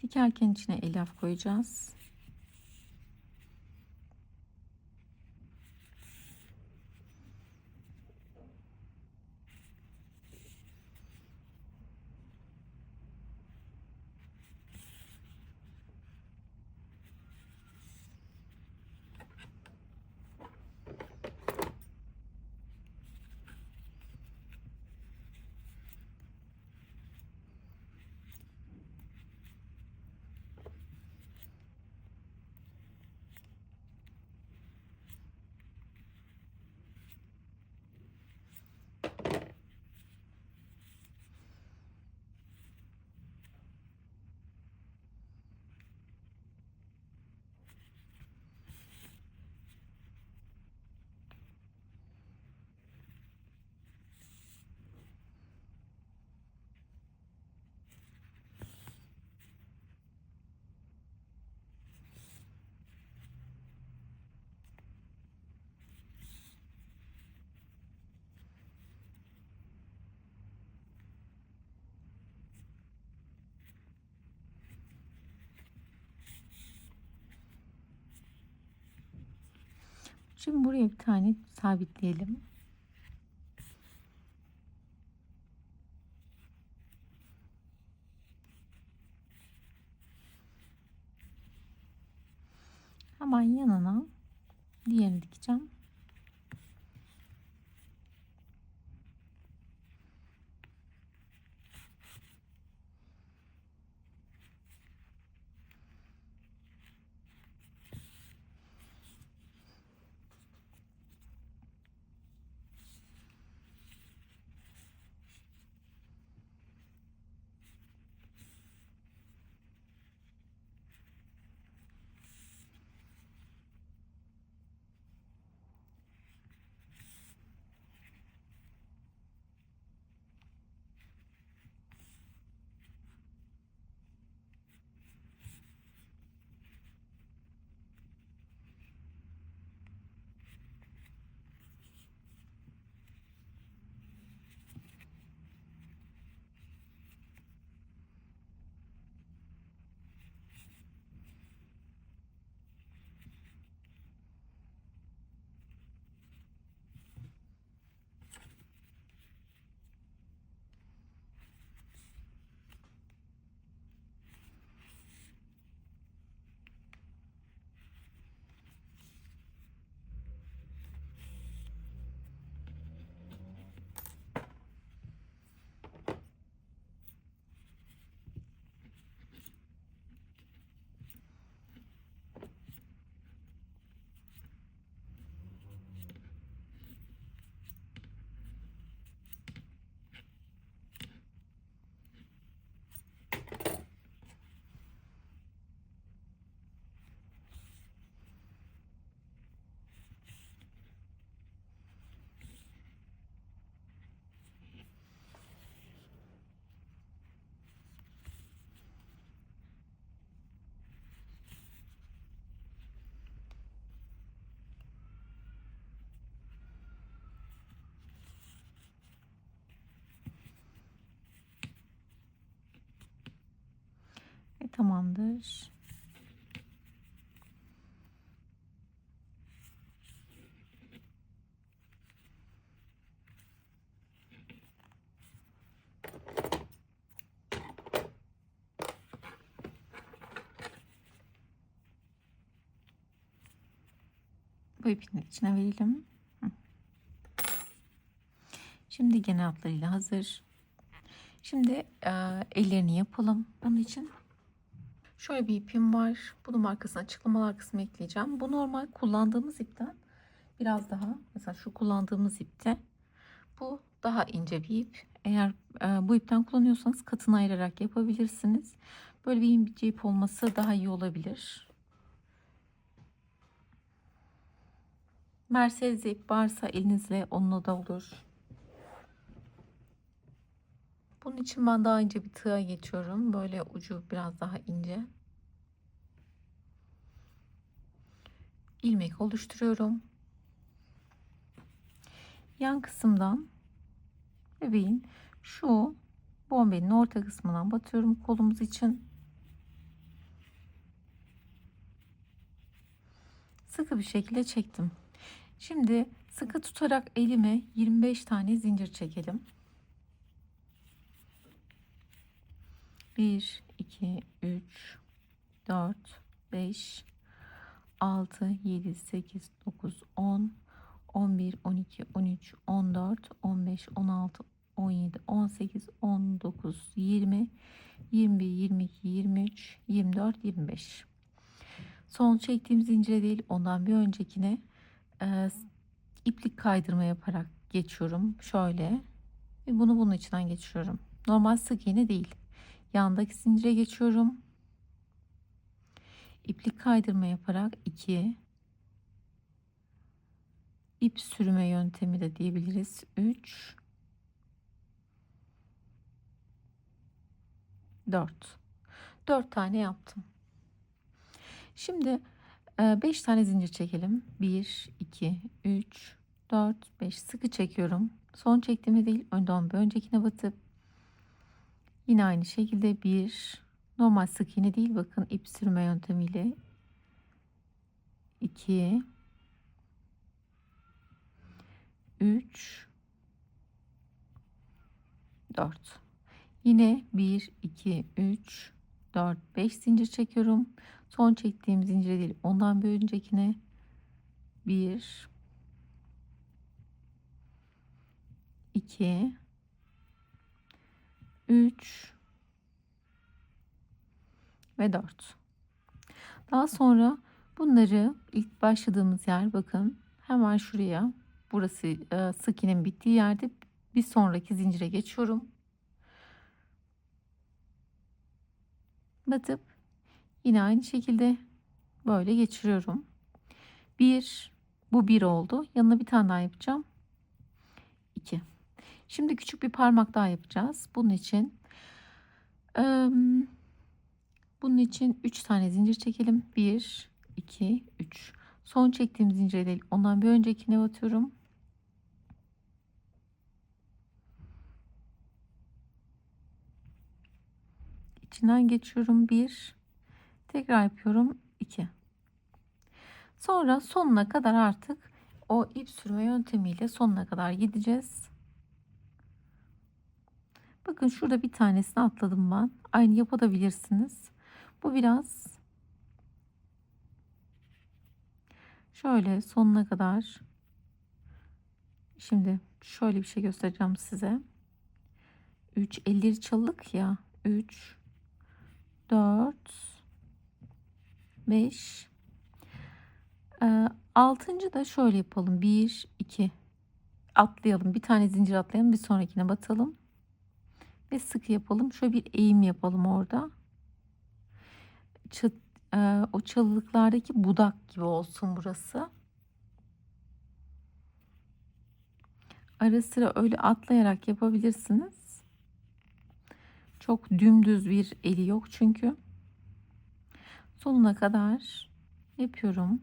Dikerken içine elyaf koyacağız. Şimdi buraya bir tane sabitleyelim. Hemen yanına diğerini dikeceğim. Ve tamamdır. Bu ipini içine verelim. Şimdi gene hatlarıyla hazır. Şimdi ellerini yapalım. Bunun için şöyle bir ipim var. Bunun markasını açıklamalar kısmına ekleyeceğim. Bu normal kullandığımız ipten biraz daha, mesela şu kullandığımız ipte, bu daha ince bir ip. Eğer bu ipten kullanıyorsanız katını ayırarak yapabilirsiniz. Böyle bir ince ip olması daha iyi olabilir. Mercedes ip varsa elinizle onunla da olur. Bunun için ben daha ince bir tığa geçiyorum. Böyle ucu biraz daha ince. İlmek oluşturuyorum. Yan kısımdan bebeğin şu bombenin orta kısmından batıyorum kolumuz için. Sıkı bir şekilde çektim. Şimdi sıkı tutarak elime 25 tane zincir çekelim. 1, 2, 3, 4, 5, 6, 7, 8, 9, 10, 11, 12, 13, 14, 15, 16, 17, 18, 19, 20, 21, 22, 23, 24, 25. Son çektiğim zincire değil, ondan bir öncekine iplik kaydırma yaparak geçiyorum. Şöyle ve bunu bunun içinden geçiyorum. Normal sık iğne değil. Yandaki zincire geçiyorum. İplik kaydırma yaparak 2, ip sürme yöntemi de diyebiliriz. 3, 4. 4 tane yaptım. Şimdi 5 tane zincir çekelim. 1, 2, 3, 4, 5. Sıkı çekiyorum. Son çektiğimde değil, önden bir öncekine batıp yine aynı şekilde bir, normal sık iğne değil, bakın ip sürme yöntemiyle 2, 3, 4. Yine 1, 2, 3, 4, 5 zincir çekiyorum. Son çektiğim zincire değil, ondan bir öncekine 1, 2, 3 ve 4. Daha sonra bunları ilk başladığımız yer, bakın hemen şuraya, burası sık iğnenin bittiği yerde bir sonraki zincire geçiyorum. Batıp yine aynı şekilde böyle geçiriyorum. Bu bir oldu. Yanına bir tane daha yapacağım. 2. Şimdi küçük bir parmak daha yapacağız. Bunun için 3 tane zincir çekelim. 1, 2, 3. Son çektiğim zincire değil, ondan bir öncekine batıyorum. İçinden geçiyorum. 1. Tekrar yapıyorum. 2. Sonra sonuna kadar artık o ip sürme yöntemiyle sonuna kadar gideceğiz. Bakın şurada bir tanesini atladım ben. Aynı yapabilirsiniz. Bu biraz şöyle sonuna kadar. Şimdi şöyle bir şey göstereceğim size. 3 elleri çalık ya. 3, 4, 5. 6. da şöyle yapalım. 1, 2. Atlayalım. Bir tane zincir atlayalım. Bir sonrakine batalım. Ve sık yapalım. Şöyle bir eğim yapalım orada. Çıt, o çalılıklardaki budak gibi olsun burası. Ara sıra öyle atlayarak yapabilirsiniz. Çok dümdüz bir eli yok çünkü. Sonuna kadar yapıyorum.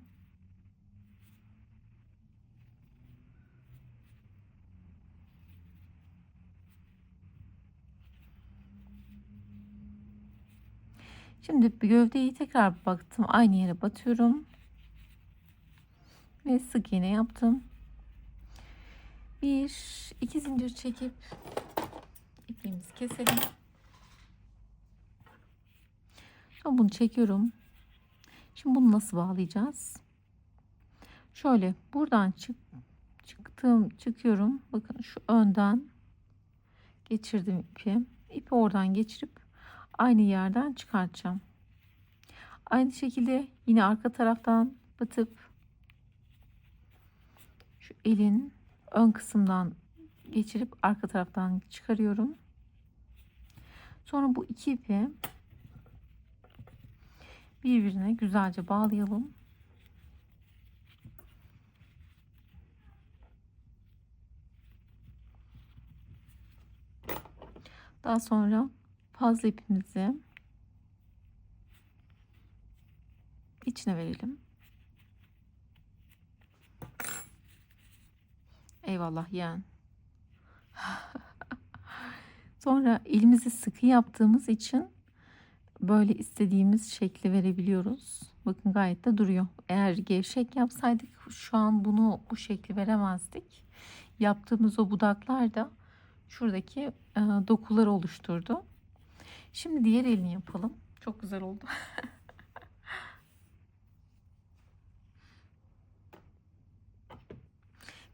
Şimdi bir gövdeyi tekrar baktım. Aynı yere batıyorum. Ve sık iğne yaptım. Bir, iki zincir çekip ipliğimizi keselim. Sonra bunu çekiyorum. Şimdi bunu nasıl bağlayacağız? Şöyle buradan çıkıyorum. Bakın şu önden geçirdim ipi. İpi oradan geçirip aynı yerden çıkartacağım. Aynı şekilde yine arka taraftan batıp şu elin ön kısımdan geçirip arka taraftan çıkarıyorum. Sonra bu iki ipi birbirine güzelce bağlayalım. Daha sonra fazla ipimizi içine verelim. Eyvallah yeğen. Sonra elimizi sıkı yaptığımız için böyle istediğimiz şekli verebiliyoruz. Bakın gayet de duruyor. Eğer gevşek yapsaydık şu an bunu bu şekli veremezdik. Yaptığımız o budaklar da şuradaki dokuları oluşturdu. Şimdi diğer elini yapalım. Çok güzel oldu.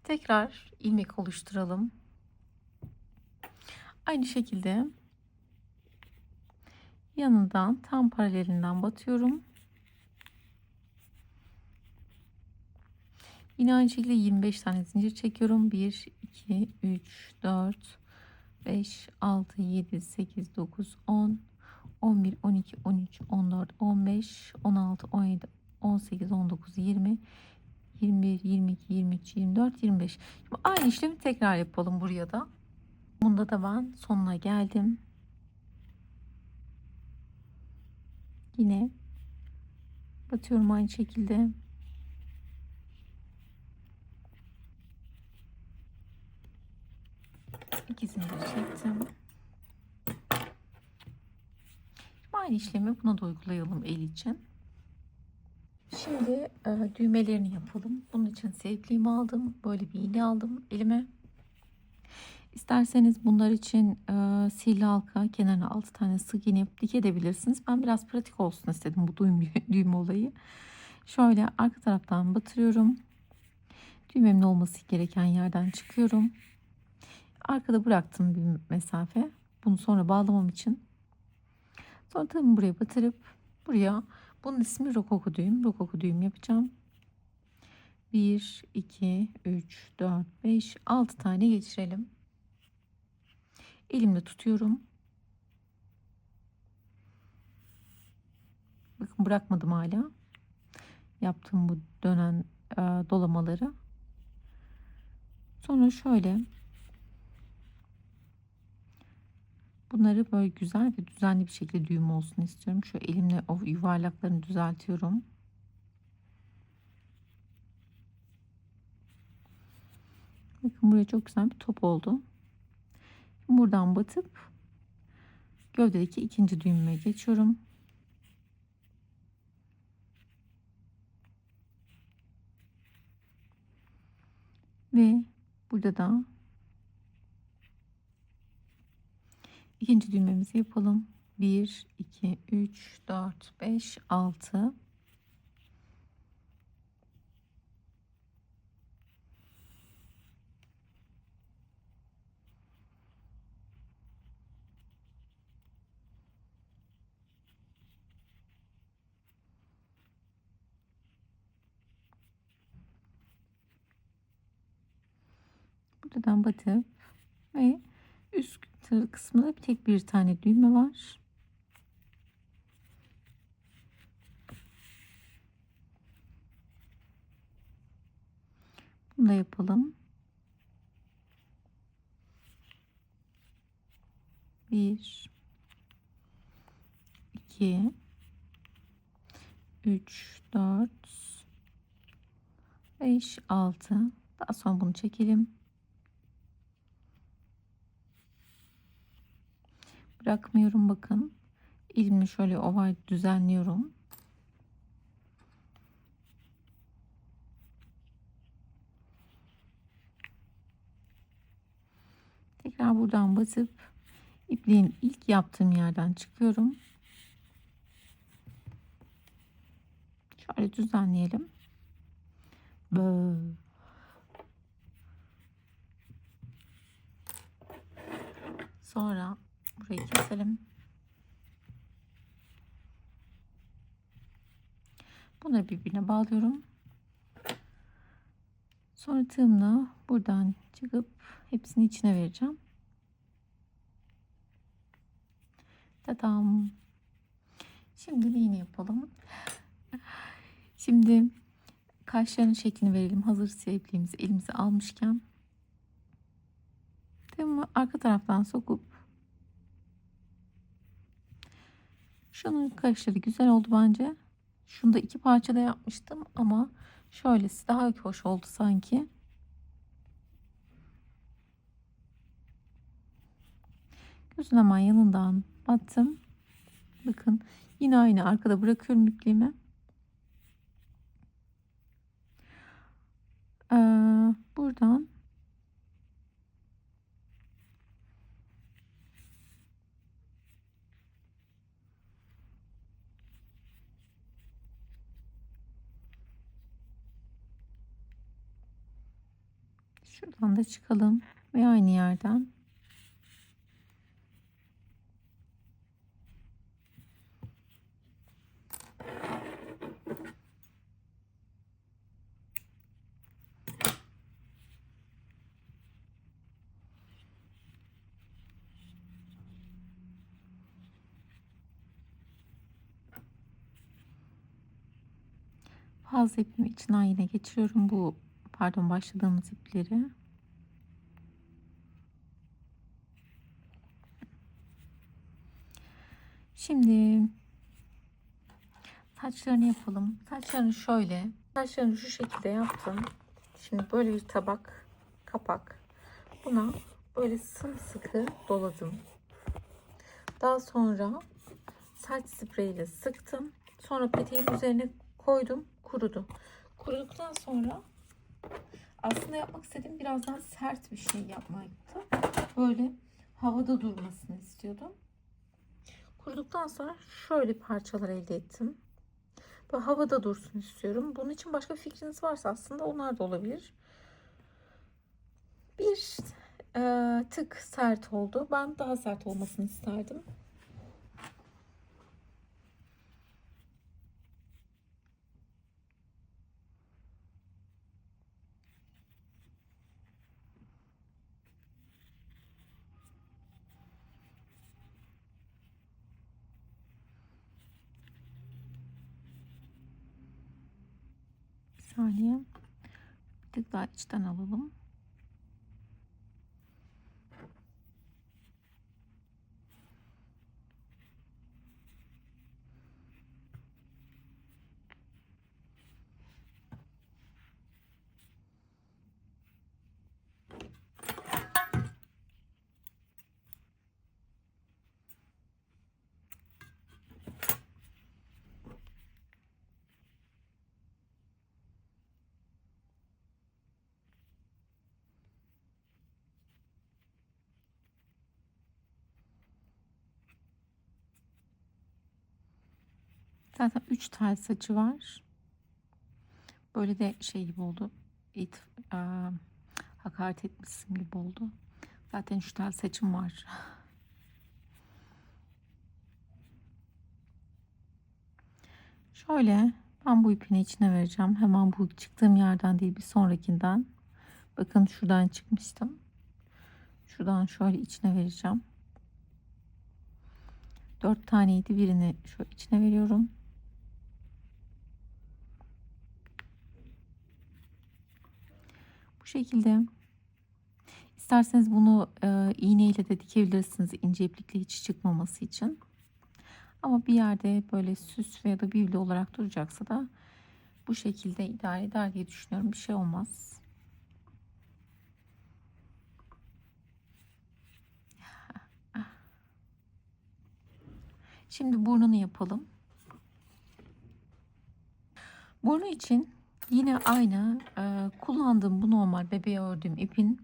Tekrar ilmek oluşturalım. Aynı şekilde yanından tam paralelinden batıyorum. Yine aynı şekilde 25 tane zincir çekiyorum. 1, 2, 3, 4, 5, 6, 7, 8, 9, 10, 11, 12, 13, 14, 15, 16, 17, 18, 19, 20, 21, 22, 23, 24, 25. Şimdi aynı işlemi tekrar yapalım buraya da. Bunda da ben sonuna geldim. Yine batıyorum aynı şekilde. İki zincir çektim. Aynı işlemi buna da uygulayalım el için. Şimdi düğmelerini yapalım. Bunun için ipliğimi aldım. Böyle bir iğne aldım elime. İsterseniz bunlar için sihirli halka kenarına 6 tane sık iğne yapıp dikebilirsiniz. Ben biraz pratik olsun istedim bu düğme olayı. Şöyle arka taraftan batırıyorum. Düğmemin olması gereken yerden çıkıyorum. Arkada bıraktım bir mesafe. Bunu sonra bağlamam için. Sonra tabii buraya batırıp buraya, bunun ismi rokoko düğüm. Rokoko düğüm yapacağım. 1, 2, 3, 4, 5, 6 tane geçirelim. Elimle tutuyorum. Bakın bırakmadım hala. Yaptığım bu dönen dolamaları. Sonra şöyle bunları böyle güzel ve düzenli bir şekilde düğüm olsun istiyorum. Şu elimle o yuvarlaklarını düzeltiyorum. Bakın buraya çok güzel bir top oldu. Buradan batıp gövdedeki ikinci düğümüme geçiyorum. Ve burada da ikinci düğmemizi yapalım. 1, 2, 3, 4, 5, 6. Buradan batıp ve üst kısmında tek bir tane düğme var. Bunu da yapalım. 1, 2, 3, 4, 5, 6. Daha sonra bunu çekelim. Bırakmıyorum bakın. Elimle şöyle oval düzenliyorum. Tekrar buradan basıp ipliğin ilk yaptığım yerden çıkıyorum. Şöyle düzenleyelim. Böyle. Sonra burayı keselim. Bunları birbirine bağlıyorum. Sonra tığımla buradan çıkıp hepsini içine vereceğim. Tadam. Şimdi bir iğne yapalım. Şimdi kaşlarının şeklini verelim. Hazır siyah ipliğimizi elimize almışken tığımı arka taraftan sokup, şunun kaşları güzel oldu bence. Şunu da iki parçada yapmıştım ama şöylesi daha hoş oldu sanki. Gözün hemen yanından battım. Bakın yine aynı arkada bırakıyorum ipliğimi. Buradan şuradan da çıkalım ve aynı yerden fazla ipimi içinden yine geçiriyorum. Bu pardon başladığımız ipleri. Şimdi saçlarını yapalım. Saçlarını şöyle. Saçlarını şu şekilde yaptım. Şimdi böyle bir tabak, kapak. Buna böyle sımsıkı doladım. Daha sonra saç spreyiyle sıktım. Sonra peteğin üzerine koydum. Kurudu. Kuruduktan sonra aslında yapmak istediğim biraz daha sert bir şey yapmaktı. Böyle havada durmasını istiyordum. Kuruduktan sonra şöyle parçalar elde ettim. Böyle havada dursun istiyorum. Bunun için başka fikriniz varsa aslında onlar da olabilir. Bir tık sert oldu. Ben daha sert olmasını isterdim. Bir saniye. Bir tık daha içten alalım. Zaten 3 tel saçı var. Böyle de şey gibi oldu. Hakaret etmişsin gibi oldu. Zaten 3 tel saçım var. Şöyle ben bu ipini içine vereceğim. Hemen bu çıktığım yerden değil, bir sonrakinden. Bakın şuradan çıkmıştım. Şuradan şöyle içine vereceğim. 4 taneydi. Birini şöyle içine veriyorum. Bu şekilde. İsterseniz bunu iğneyle de dikebilirsiniz, ince iplikle hiç çıkmaması için. Ama bir yerde böyle süs veya da biblo olarak duracaksa da bu şekilde idare eder diye düşünüyorum. Bir şey olmaz. Şimdi burnunu yapalım. Burnu için yine aynı kullandığım bu normal bebeğe ördüğüm ipin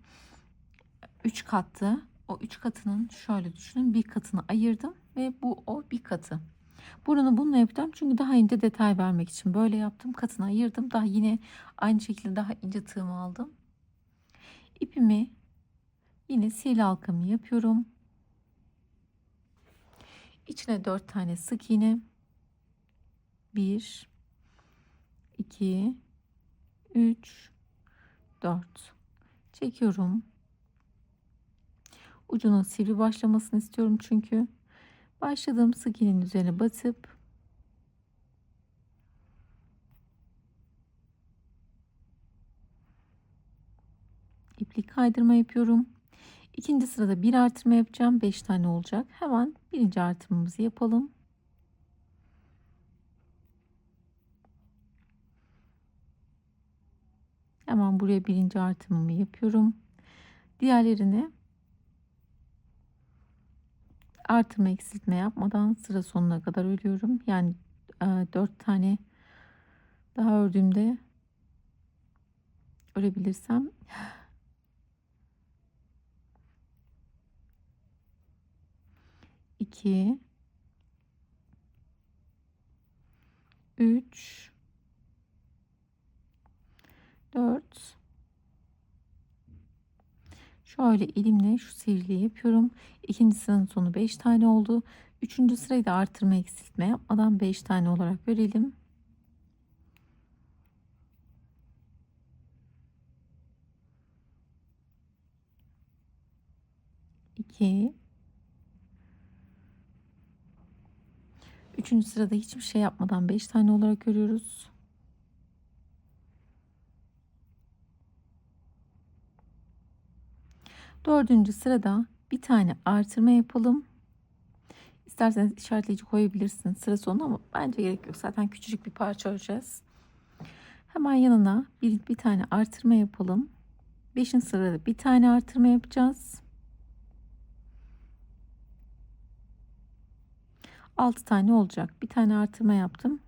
3 kattı. O 3 katının şöyle düşünün, bir katını ayırdım ve bu o bir katı. Burnunu bununla yapacağım çünkü daha ince detay vermek için böyle yaptım. Katını ayırdım. Daha yine aynı şekilde daha ince tığımı aldım. İpimi yine sihirli halkamı yapıyorum. İçine 4 tane sık iğne. 1 2 3 4 çekiyorum. Ucunun sivri başlamasını istiyorum çünkü. Başladığım sık iğnenin üzerine batıp iplik kaydırma yapıyorum. İkinci sırada bir artırma yapacağım. 5 tane olacak. Hemen birinci artırmamızı yapalım. Hemen buraya birinci artırmamı yapıyorum. Diğerlerini artırma eksiltme yapmadan sıra sonuna kadar örüyorum. Yani 4 tane daha ördüğümde örebilirsem 2 3 4 şöyle elimle şu sivriliği yapıyorum. İkinci sıranın sonu 5 tane oldu. Üçüncü sırayı da artırma eksiltme yapmadan 5 tane olarak örelim. 2 üçüncü sırada hiçbir şey yapmadan 5 tane olarak örüyoruz. Dördüncü sırada bir tane artırma yapalım. İsterseniz işaretleyici koyabilirsiniz sıra sonu ama bence gerek yok. Zaten küçücük bir parça öreceğiz. Hemen yanına bir tane artırma yapalım. 5. sırada bir tane artırma yapacağız. 6 tane olacak. Bir tane artırma yaptım.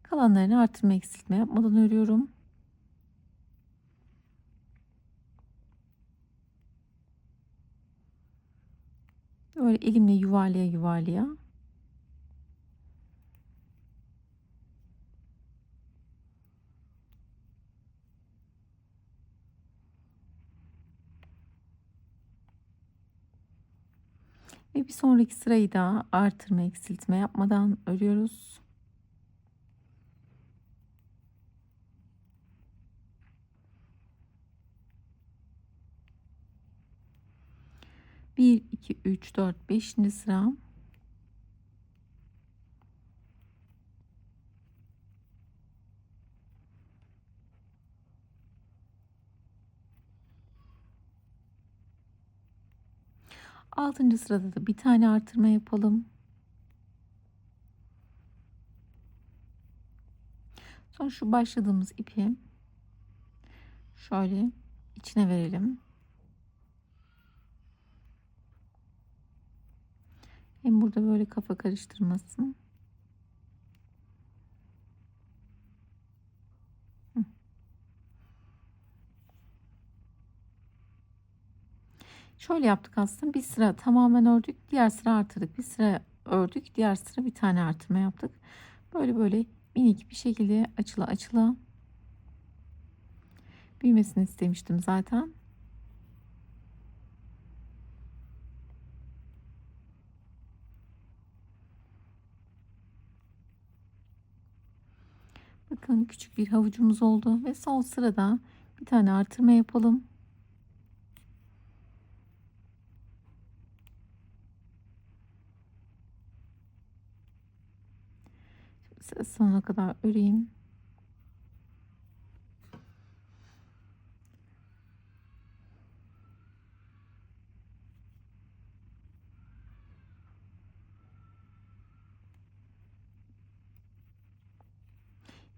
Kalanlarını artırma eksiltme yapmadan örüyorum. Böyle elimle yuvarlaya yuvarlaya. Ve bir sonraki sırayı da artırma eksiltme yapmadan örüyoruz. Bir, iki, üç, dört, 5. sıra. Altıncı sırada da bir tane artırma yapalım. Sonra şu başladığımız ipi şöyle içine verelim. Hem burada böyle kafa karıştırmasın. Şöyle yaptık aslında. Bir sıra tamamen ördük. Diğer sıra artırdık. Bir sıra ördük. Diğer sıra bir tane artırma yaptık. Böyle böyle minik bir şekilde açıla açıla büyümesini istemiştim zaten. Bakın küçük bir havucumuz oldu ve son sırada bir tane artırma yapalım. Sıra sonuna kadar öreyim.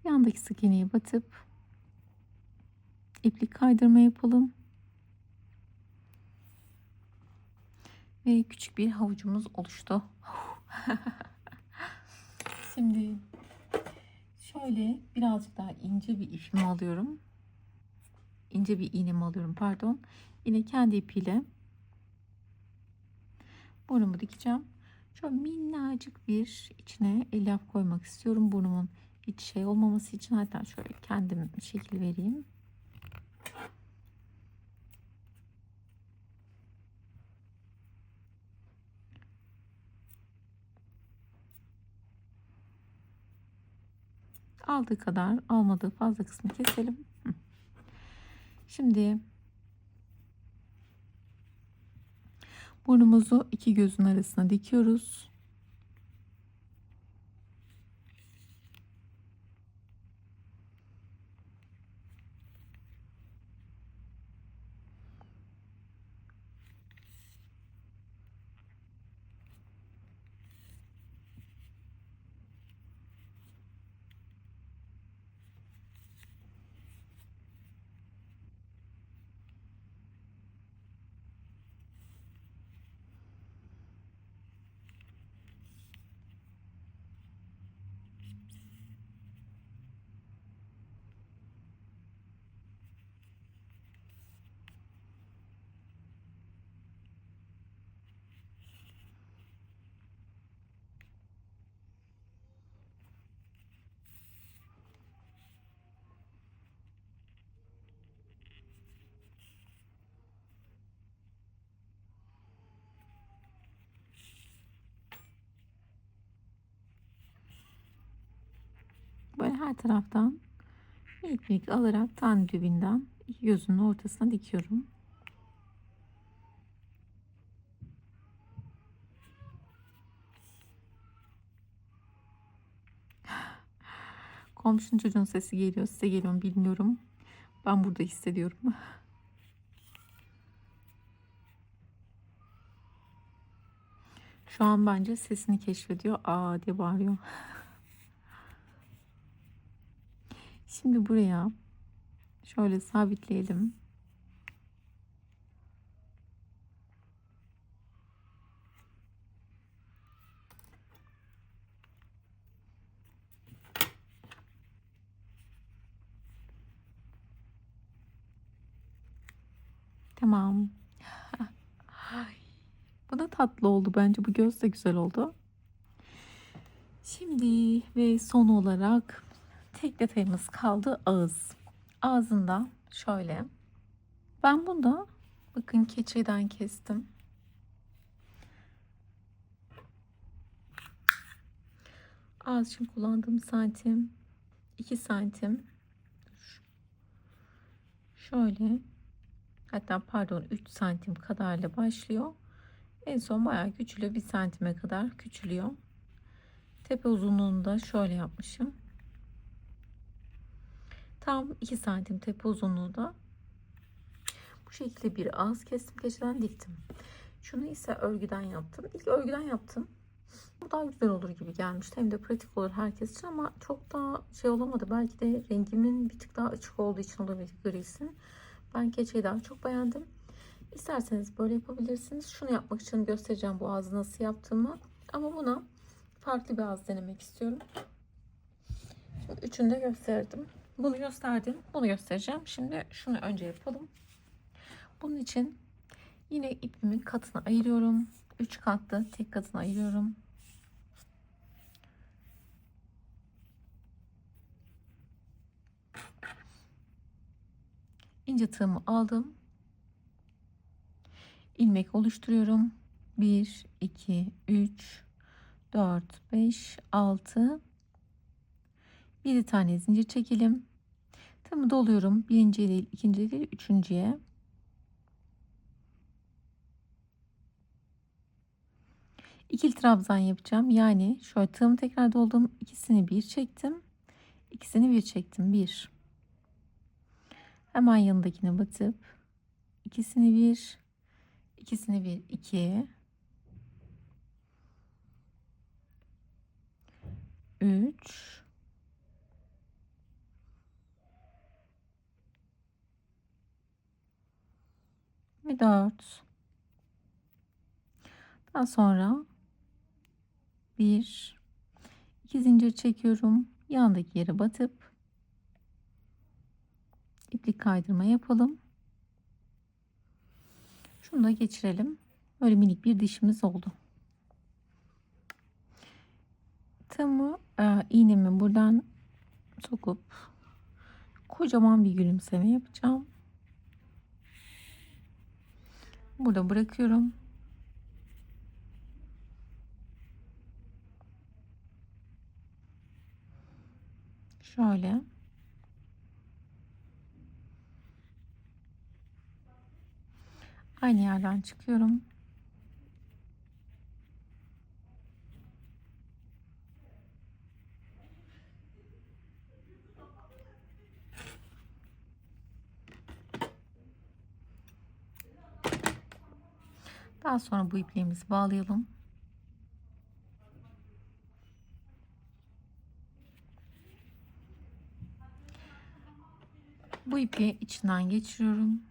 Yandaki sık iğneye batıp iplik kaydırma yapalım. Ve küçük bir havucumuz oluştu. Şimdi şöyle birazcık daha ince bir ipimi alıyorum. İnce bir iğnemi alıyorum, pardon. Yine kendi ipiyle burnumu dikeceğim. Şöyle minnacık bir içine elyaf koymak istiyorum. Burnumun hiç şey olmaması için, hatta şöyle kendim şekil vereyim. Aldığı kadar, almadığı fazla kısmı keselim. Şimdi burnumuzu iki gözün arasına dikiyoruz. Böyle her taraftan minik minik alarak tane dibinden iki gözünün ortasına dikiyorum. Komşunun çocuğun sesi geliyor. Size geliyor mu bilmiyorum. Ben burada hissediyorum. Şu an bence sesini keşfediyor. Aa diye bağırıyor. Şimdi buraya şöyle sabitleyelim. Tamam. Ay, bu da tatlı oldu bence. Bu göz de güzel oldu. Şimdi ve son olarak tek detayımız kaldı, ağız. Ağzında şöyle. Ben bunu da bakın keçeden kestim. Ağız için kullandığım santim 2 santim. Şöyle, hatta pardon 3 santim kadarla başlıyor. En son bayağı küçülüyor. 1 santime kadar küçülüyor. Tepe uzunluğunu da şöyle yapmışım. Tam 2 santim tepe uzunluğu da. Bu şekilde bir ağız kestim. Keçeden diktim. Şunu ise örgüden yaptım. İlk örgüden yaptım. Bu daha güzel olur gibi gelmişti. Hem de pratik olur herkes için, ama çok da şey olamadı. Belki de rengimin bir tık daha açık olduğu için olabilir, grisi. Ben keçeyi daha çok beğendim. İsterseniz böyle yapabilirsiniz. Şunu yapmak için göstereceğim bu ağzı nasıl yaptığımı. Ama buna farklı bir ağız denemek istiyorum. Şimdi üçünü de gösterdim. Bunu gösterdim. Bunu göstereceğim. Şimdi şunu önce yapalım. Bunun için yine ipimin katını ayırıyorum. 3 katlı tek katını ayırıyorum. İnce tığımı aldım. İlmek oluşturuyorum. 1, 2, 3, 4, 5, 6, 7 tane zincir çekelim. Tığımı doluyorum. Birinci değil, ikinci değil, üçüncüye. İkili trabzan yapacağım. Yani şöyle tığımı tekrar doldum. İkisini bir çektim. İkisini bir çektim. Bir. Hemen yanındakine batıp ikisini bir, ikisini bir, iki, üç, ve 4. Daha sonra 1, 2 zincir çekiyorum. Yandaki yere batıp iplik kaydırma yapalım. Şunu da geçirelim. Böyle minik bir dişimiz oldu. Tığımı iğnemi buradan sokup kocaman bir gülümseme yapacağım. Burada bırakıyorum. Şöyle. Aynı yerden çıkıyorum. Daha sonra bu ipliğimizi bağlayalım. Bu ipi içinden geçiriyorum.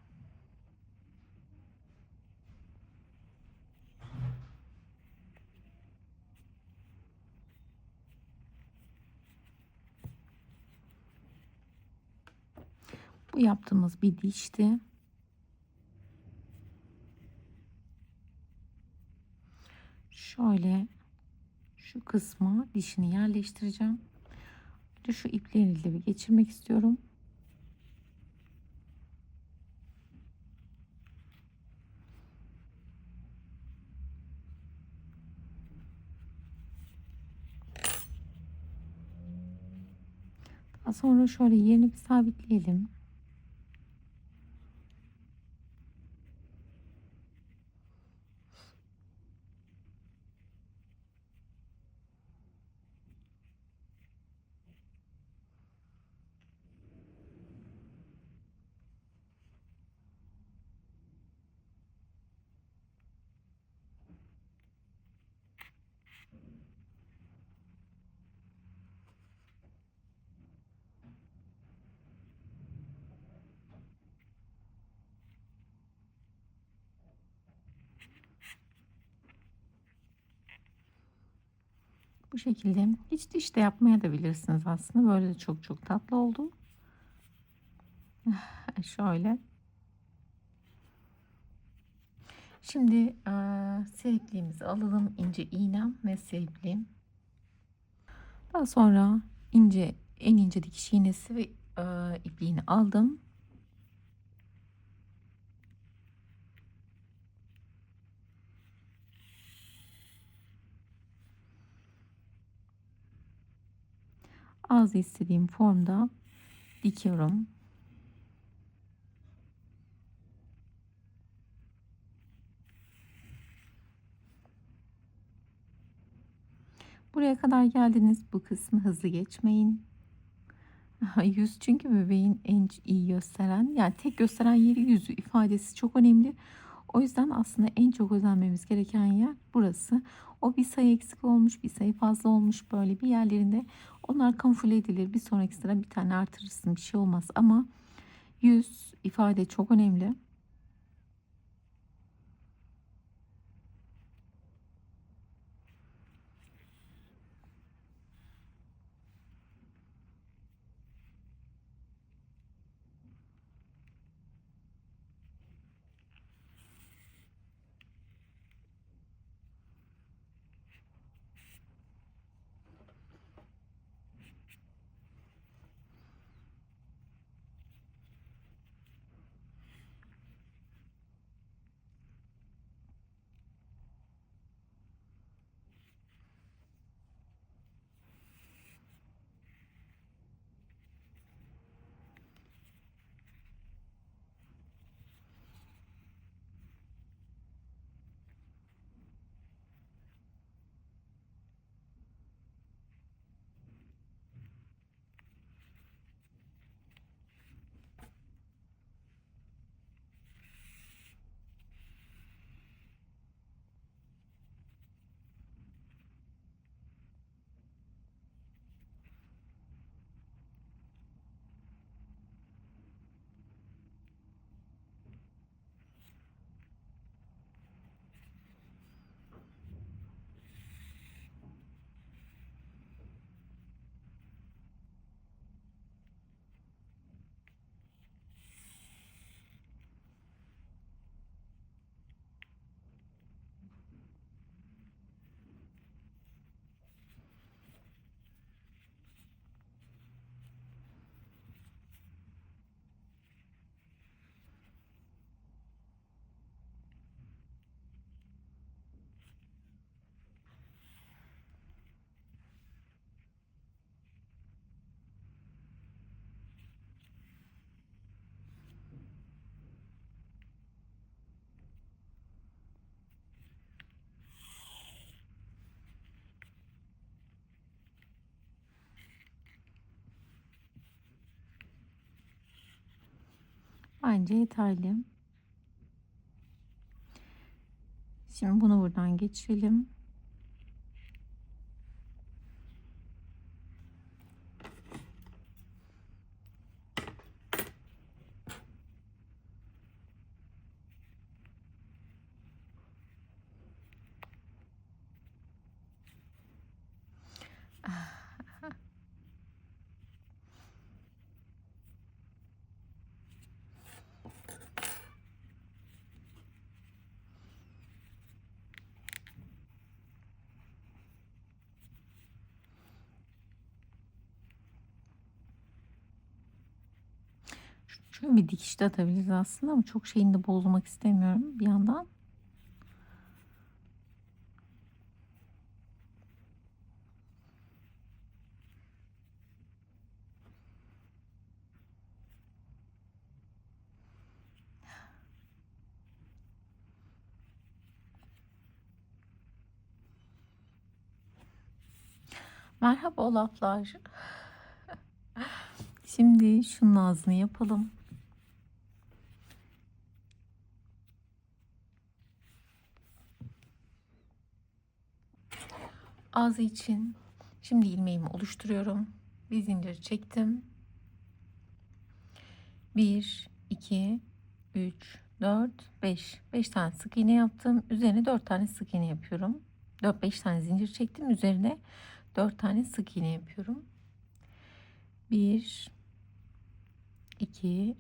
Bu yaptığımız bir dişti. Şöyle şu kısma dişini yerleştireceğim. Bir de şu ipleriyle bir geçirmek istiyorum. Daha sonra şöyle yerini bir sabitleyelim. Bu şekilde hiç diş de yapmaya da bilirsiniz aslında. Böyle de çok çok tatlı oldu. Şöyle. Şimdi seyrekliğimizi alalım. İnce iğnem ve seyrekliğim. Daha sonra en ince dikiş iğnesi ve ipliğini aldım. Ağzı istediğim formda dikiyorum. Buraya kadar geldiniz. Bu kısmı hızlı geçmeyin. Yüz çünkü bebeğin en iyi gösteren, yani tek gösteren yeri yüzü, ifadesi çok önemli. O yüzden aslında en çok özenmemiz gereken yer burası. O bir sayı eksik olmuş, bir sayı fazla olmuş, böyle bir yerlerinde onlar kamufle edilir. Bir sonraki sıra bir tane artırırsın, bir şey olmaz, ama yüz, ifade çok önemli. Bence yeterli. Şimdi bunu buradan geçirelim. Şöyle bir dikiş de atabiliriz aslında ama çok şeyini de bozmak istemiyorum bir yandan. Merhaba Olaflar. Şimdi şunun ağzını yapalım. Ağzı için şimdi ilmeğimi oluşturuyorum. Bir zincir çektim. 1, 2, 3, 4, 5. 5 tane sık iğne yaptım. Üzerine 4 tane sık iğne yapıyorum. 4-5 tane zincir çektim. Üzerine 4 tane sık iğne yapıyorum. 1, 2,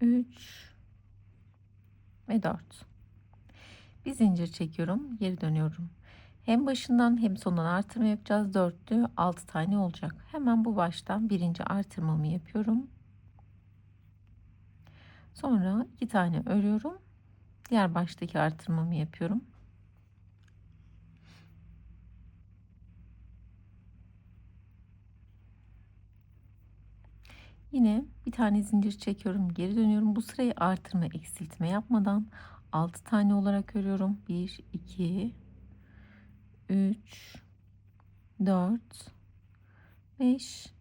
3 ve 4. Bir zincir çekiyorum. Geri dönüyorum. Hem başından hem sonundan artırma yapacağız. Dörtlü 6 tane olacak. Hemen bu baştan birinci artırmamı yapıyorum. Sonra 2 tane örüyorum. Diğer baştaki artırmamı yapıyorum. Yine bir tane zincir çekiyorum. Geri dönüyorum. Bu sırayı artırma eksiltme yapmadan 6 tane olarak örüyorum. 1, 2, 3, 4, 5,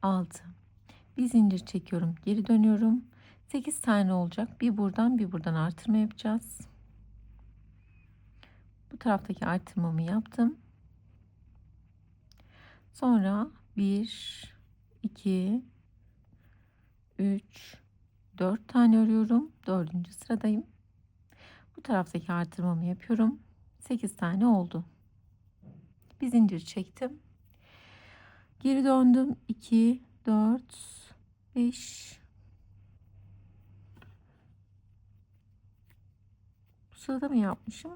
6. Bir zincir çekiyorum. Geri dönüyorum. 8 tane olacak. Bir buradan bir buradan artırma yapacağız. Bu taraftaki artırmamı yaptım. Sonra 1, 2, 3, 4 tane örüyorum. 4. sıradayım. Bu taraftaki artırmamı yapıyorum. 8 tane oldu. Bir zincir çektim. Geri döndüm. 2, 4, 5. Bu sırada mı yapmışım?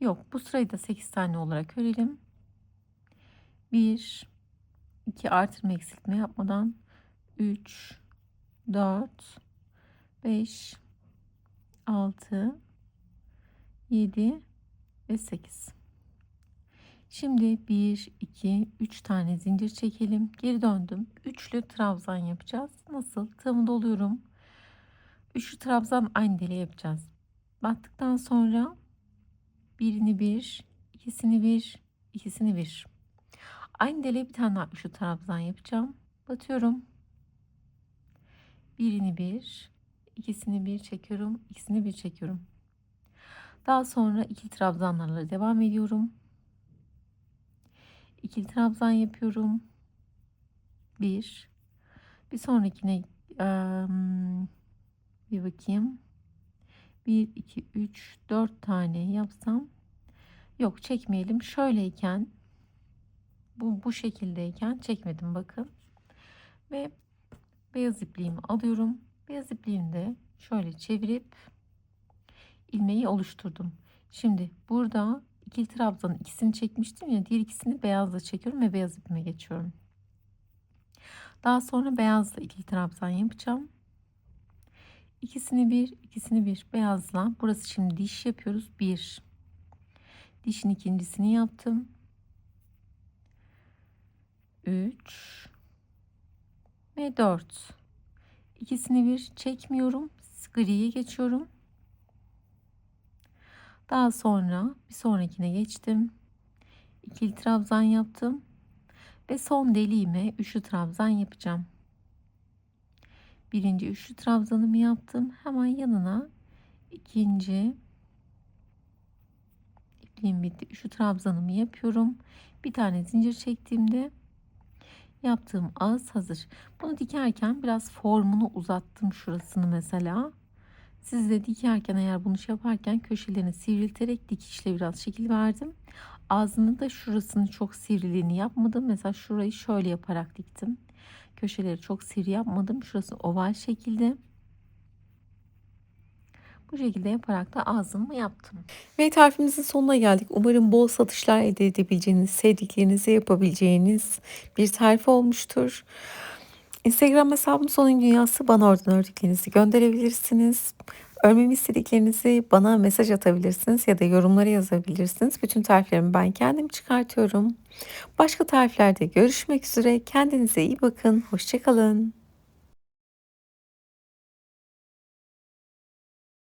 Yok, bu sırayı da 8 tane olarak örelim. 1, 2 artırma eksiltme yapmadan 3, 4, 5, 6, 7 ve 8. Şimdi 1, 2, 3 tane zincir çekelim. Geri döndüm. Üçlü trabzan yapacağız. Nasıl? Tığımı doluyorum. Üçlü trabzan aynı deliğe yapacağız. Battıktan sonra birini bir, ikisini bir, ikisini bir. Aynı deliğe bir tane daha üçlü trabzan yapacağım. Batıyorum. Birini bir, ikisini bir çekiyorum, ikisini bir çekiyorum. Daha sonra ikili trabzanlarla devam ediyorum. İkili trabzan yapıyorum. Bir sonrakine bir bakayım. 1, 2, 3, 4 tane yapsam. Yok, çekmeyelim. Şöyleyken bu şekildeyken çekmedim, bakın. Ve beyaz ipliğimi alıyorum. Beyaz ipliğimi de şöyle çevirip ilmeği oluşturdum. Şimdi burada ikili trabzanın ikisini çekmiştim ya, diğer ikisini beyazla çekiyorum ve beyaz ipime geçiyorum. Daha sonra beyazla ikili trabzan yapacağım. İkisini bir, ikisini bir beyazla. Burası şimdi diş yapıyoruz. Bir. Dişin ikincisini yaptım. 3 ve 4. İkisini bir çekmiyorum. Griye geçiyorum. Daha sonra bir sonrakine geçtim. İkili trabzan yaptım. Ve son deliğime üçlü trabzan yapacağım. Birinci üçlü trabzanımı yaptım. Hemen yanına ikinci ipliğim bitti. Üçlü trabzanımı yapıyorum. Bir tane zincir çektiğimde yaptığım ağız hazır. Bunu dikerken biraz formunu uzattım şurasını mesela. Siz de dikerken eğer bunu yaparken köşelerini sivrilterek dikişle biraz şekil verdim. Ağzını da şurasını çok sivriliğini yapmadım. Mesela şurayı şöyle yaparak diktim. Köşeleri çok sivri yapmadım. Şurası oval şekilde. Bu şekilde yaparak da ağzımı yaptım. Ve tarifimizin sonuna geldik. Umarım bol satışlar elde edebileceğiniz, sevdiklerinize yapabileceğiniz bir tarif olmuştur. Instagram hesabım Sonun Dünyası. Bana oradan ördüklerinizi gönderebilirsiniz. Örmemi istediklerinizi bana mesaj atabilirsiniz ya da yorumlara yazabilirsiniz. Bütün tariflerimi ben kendim çıkartıyorum. Başka tariflerde görüşmek üzere. Kendinize iyi bakın. Hoşça kalın.